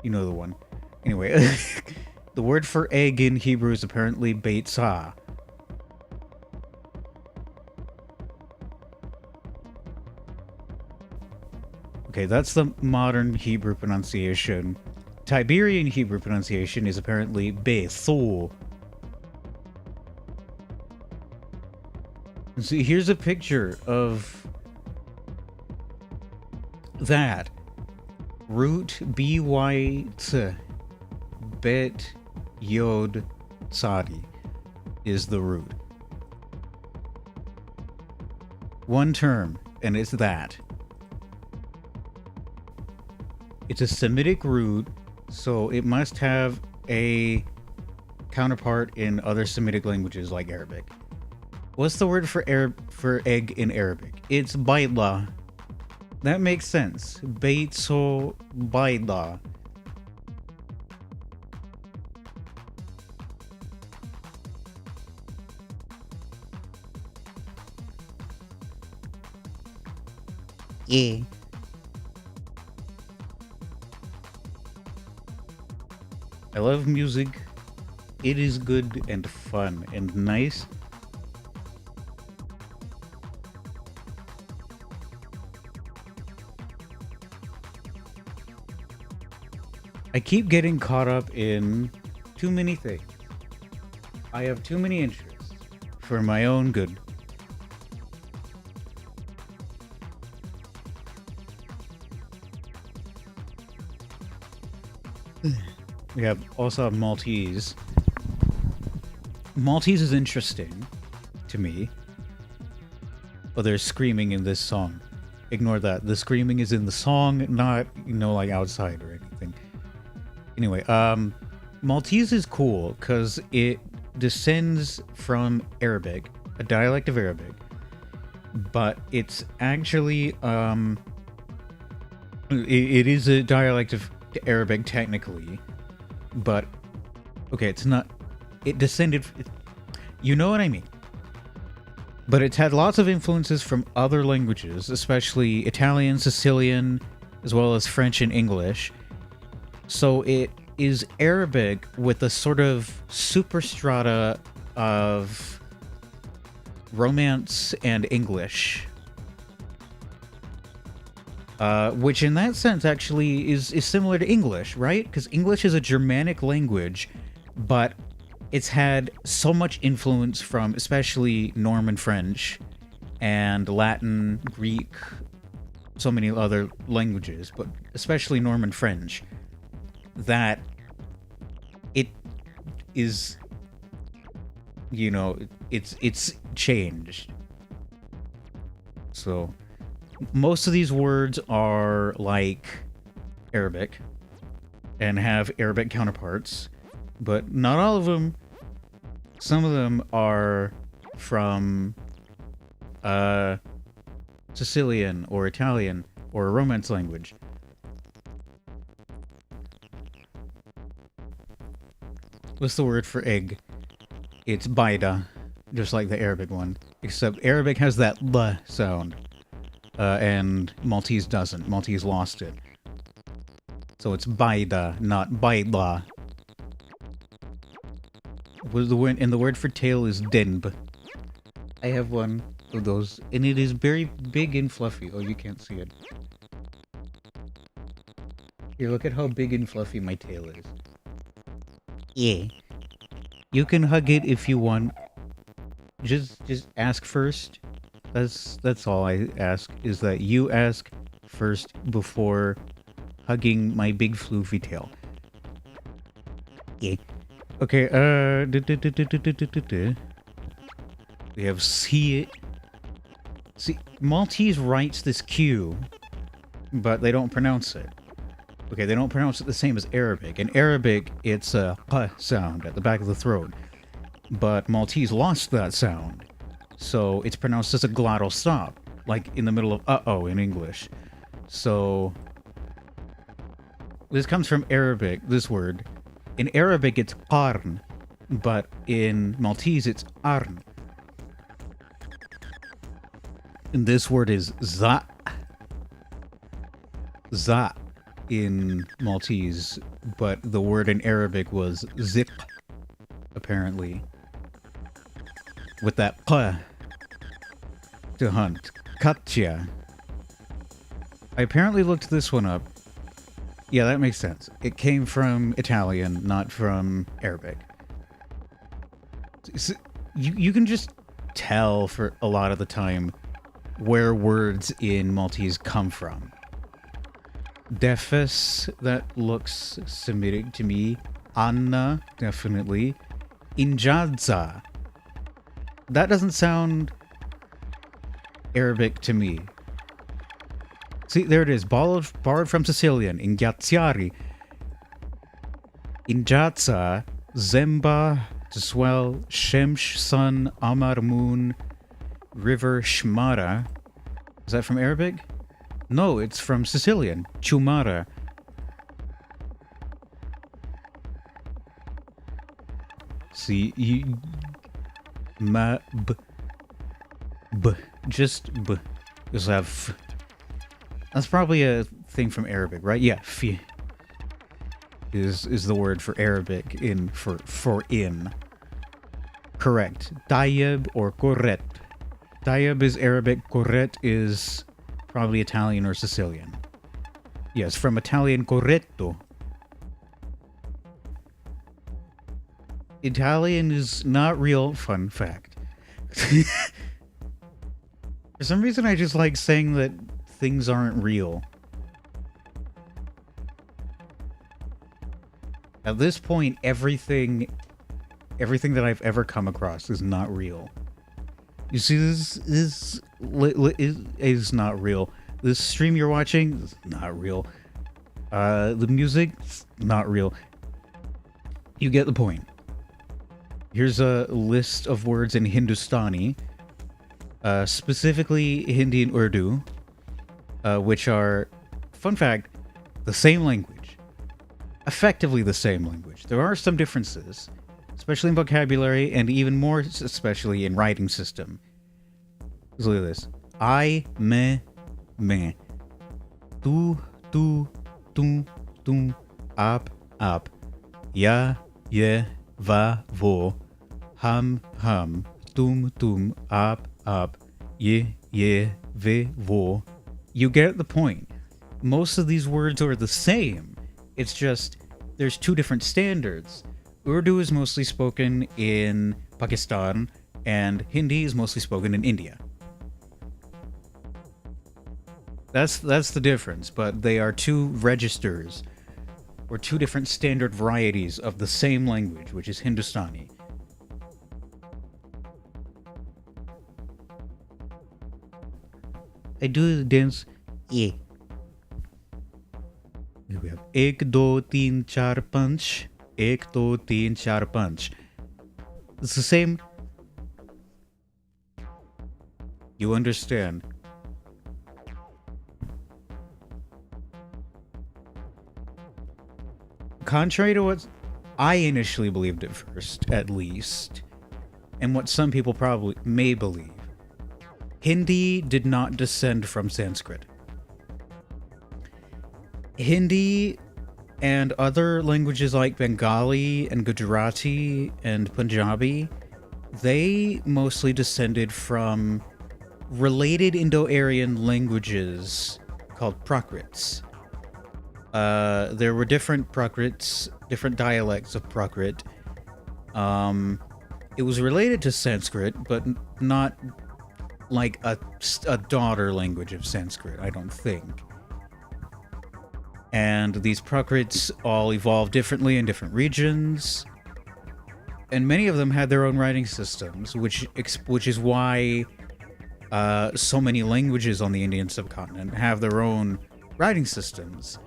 You know the one. Anyway, the word for egg in Hebrew is apparently beitzah. Okay, that's the modern Hebrew pronunciation. Tiberian Hebrew pronunciation is apparently beithu. See, here's a picture of that. Root B-Y-T. Bet Yod Sadi is the root. One term, and it's that. It's a Semitic root, so it must have a counterpart in other Semitic languages like Arabic. What's the word for egg in Arabic? It's baydla. That makes sense. Beitzo baydla. Yeah. I love music. It is good and fun and nice. I keep getting caught up in too many things. I have too many interests for my own good. We have also Maltese. Maltese is interesting to me. Oh, there's screaming in this song. Ignore that. The screaming is in the song, not, like outside or anything. Anyway, Maltese is cool because it descends from Arabic, a dialect of Arabic, but it's actually, it is a dialect of Arabic technically, but, okay, it's not, it descended, you know what I mean? But it's had lots of influences from other languages, especially Italian, Sicilian, as well as French and English. So it is Arabic with a sort of superstrata of Romance and English. Which in that sense actually is similar to English, right? Because English is a Germanic language, but it's had so much influence from especially Norman French and Latin, Greek, so many other languages, but especially Norman French, that it is, it's changed. So most of these words are like Arabic and have Arabic counterparts, but not all of them. Some of them are from Sicilian or Italian or a Romance language. What's the word for egg? It's baida, just like the Arabic one, except Arabic has that l sound, and Maltese doesn't. Maltese lost it. So it's baida, not baidla. And the word for tail is denb. I have one of those, and it is very big and fluffy. Oh, you can't see it. Here, look at how big and fluffy my tail is. Yeah. You can hug it if you want. Just ask first. That's all I ask, is that you ask first before hugging my big floofy tail. Yeah. Okay, we have see it. See, Maltese writes this Q, but they don't pronounce it. Okay, they don't pronounce it the same as Arabic. In Arabic, it's a P sound at the back of the throat. But Maltese lost that sound. So it's pronounced as a glottal stop, like in the middle of uh-oh in English. So this comes from Arabic, this word. In Arabic, it's qarn, but in Maltese, it's arn. And this word is za. Za in Maltese, but the word in Arabic was zik, apparently. With that p to hunt. Katya. I apparently looked this one up. Yeah, that makes sense. It came from Italian, not from Arabic. So you can just tell for a lot of the time where words in Maltese come from. Defes, that looks Semitic to me. Anna, definitely. Injadza. That doesn't sound Arabic to me. See, there it is. Borrowed from Sicilian. Ingazziari. Injazza. Zemba. To swell. Shemsh. Sun. Amar. Moon. River. Shmara. Is that from Arabic? No, it's from Sicilian. Chumara. See, you... Ma... B... B. Just B. Just have F. That's probably a thing from Arabic, right? Yeah, Fi. Is the word for Arabic in... for in. Correct. Tayyib or correct. Tayyib is Arabic. Correct is... probably Italian or Sicilian. Yes, from Italian corretto. Italian is not real, fun fact. For some reason I just like saying that things aren't real. At this point, everything that I've ever come across is not real. You see, this is not real. This stream you're watching is not real. The music, not real. You get the point. Here's a list of words in Hindustani, specifically Hindi and Urdu, which are, fun fact, the same language. Effectively the same language. There are some differences, especially in vocabulary, and even more especially in writing system. Let's look at this. I, me. Tu, tum, ap. Ya, ye, va, vo. Ham, tum, ap. Ye, ve, vo. You get the point. Most of these words are the same. It's just, there's two different standards. Urdu is mostly spoken in Pakistan, and Hindi is mostly spoken in India. That's the difference, but they are two registers, or two different standard varieties of the same language, which is Hindustani. I do the dance. Yeah. We have ek, do, teen, char, panch. Ek, do, teen, char, panch. It's the same. You understand. Contrary to what I initially believed at first, at least, and what some people probably may believe, Hindi did not descend from Sanskrit. Hindi and other languages like Bengali and Gujarati and Punjabi, they mostly descended from related Indo-Aryan languages called Prakrits. there were different Prakrits, different dialects of Prakrit. It was related to Sanskrit, but not like a daughter language of Sanskrit, I don't think. And these Prakrits all evolved differently in different regions, and many of them had their own writing systems, which is why so many languages on the Indian subcontinent have their own writing systems,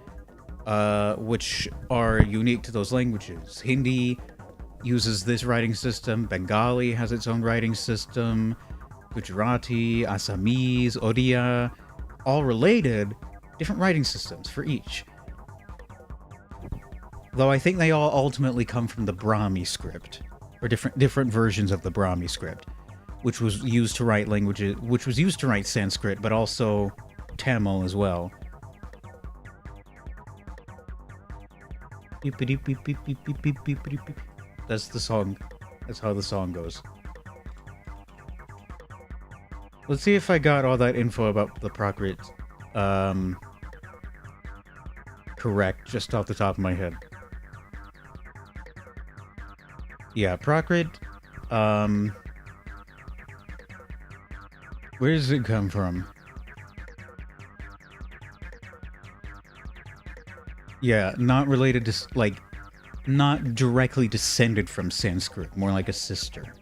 which are unique to those languages. Hindi uses this writing system, Bengali has its own writing system, Gujarati, Assamese, Odia, all related, different writing systems for each. Though I think they all ultimately come from the Brahmi script, or different versions of the Brahmi script, which was used to write Sanskrit, but also Tamil as well. That's the song. That's how the song goes. Let's see if I got all that info about the Prakrit correct, just off the top of my head. Yeah, Prakrit, where does it come from? Yeah, not related to, like, not directly descended from Sanskrit, more like a sister.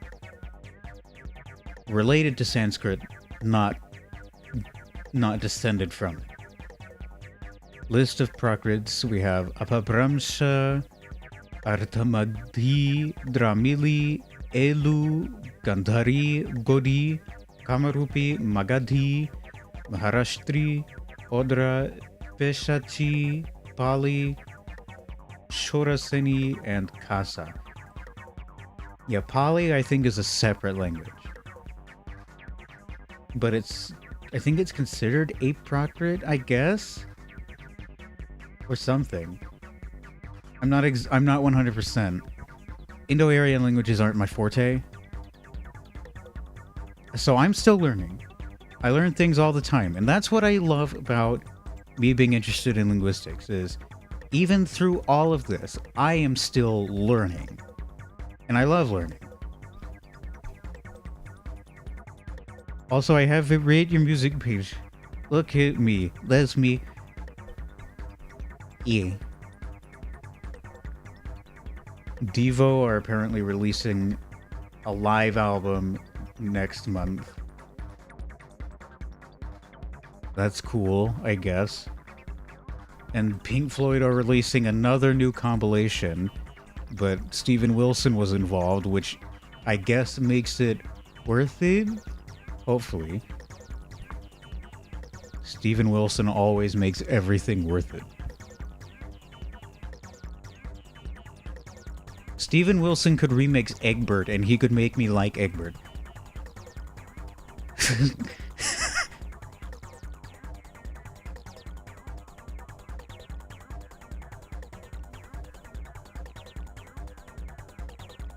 Related to Sanskrit, not descended from it. List of Prakrits, we have Apabramsha, Arthamadhi, Dramili, Elu, Gandhari, Godi, Kamarupi, Magadhi, Maharashtri, Odra, Peshachi, Pali, Shoraseni, and Kasa. Yeah, Pali I think is a separate language. But I think it's considered a Prakrit, I guess? Or something. I'm not 100%. Indo-Aryan languages aren't my forte. So I'm still learning. I learn things all the time, and that's what I love about me being interested in linguistics, is even through all of this, I am still learning. And I love learning. Also, I have a rate your music page. Look at me. That's me. Yeah. Devo are apparently releasing a live album next month. That's cool, I guess. And Pink Floyd are releasing another new compilation, but Steven Wilson was involved, which I guess makes it worth it? Hopefully. Steven Wilson always makes everything worth it. Steven Wilson could remix Egbert, and he could make me like Egbert.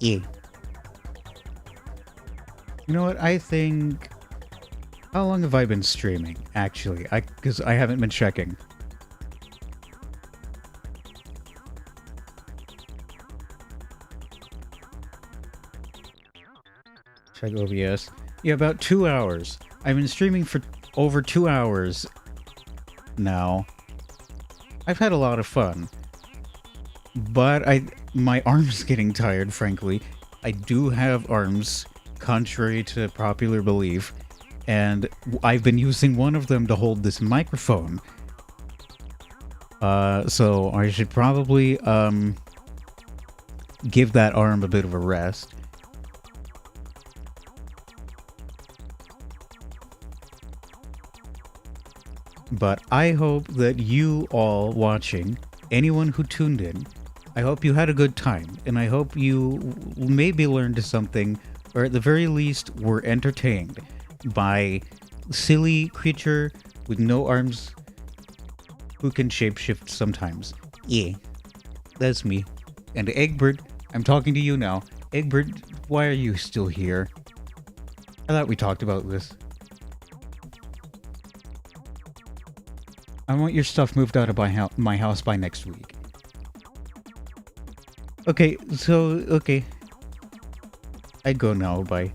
Yeah. You know what? I think... How long have I been streaming, actually? Because I haven't been checking. Check OBS. Yeah, about 2 hours. I've been streaming for over 2 hours now. I've had a lot of fun. But my arm's getting tired, frankly. I do have arms, contrary to popular belief, and I've been using one of them to hold this microphone. So I should probably give that arm a bit of a rest. But I hope that you all watching, anyone who tuned in, I hope you had a good time, and I hope you maybe learned something, or at the very least were entertained by silly creature with no arms who can shapeshift sometimes. Yeah, that's me. And Egbert, I'm talking to you now. Egbert, why are you still here? I thought we talked about this. I want your stuff moved out of my house by next week. Okay, so, okay. I go now, bye.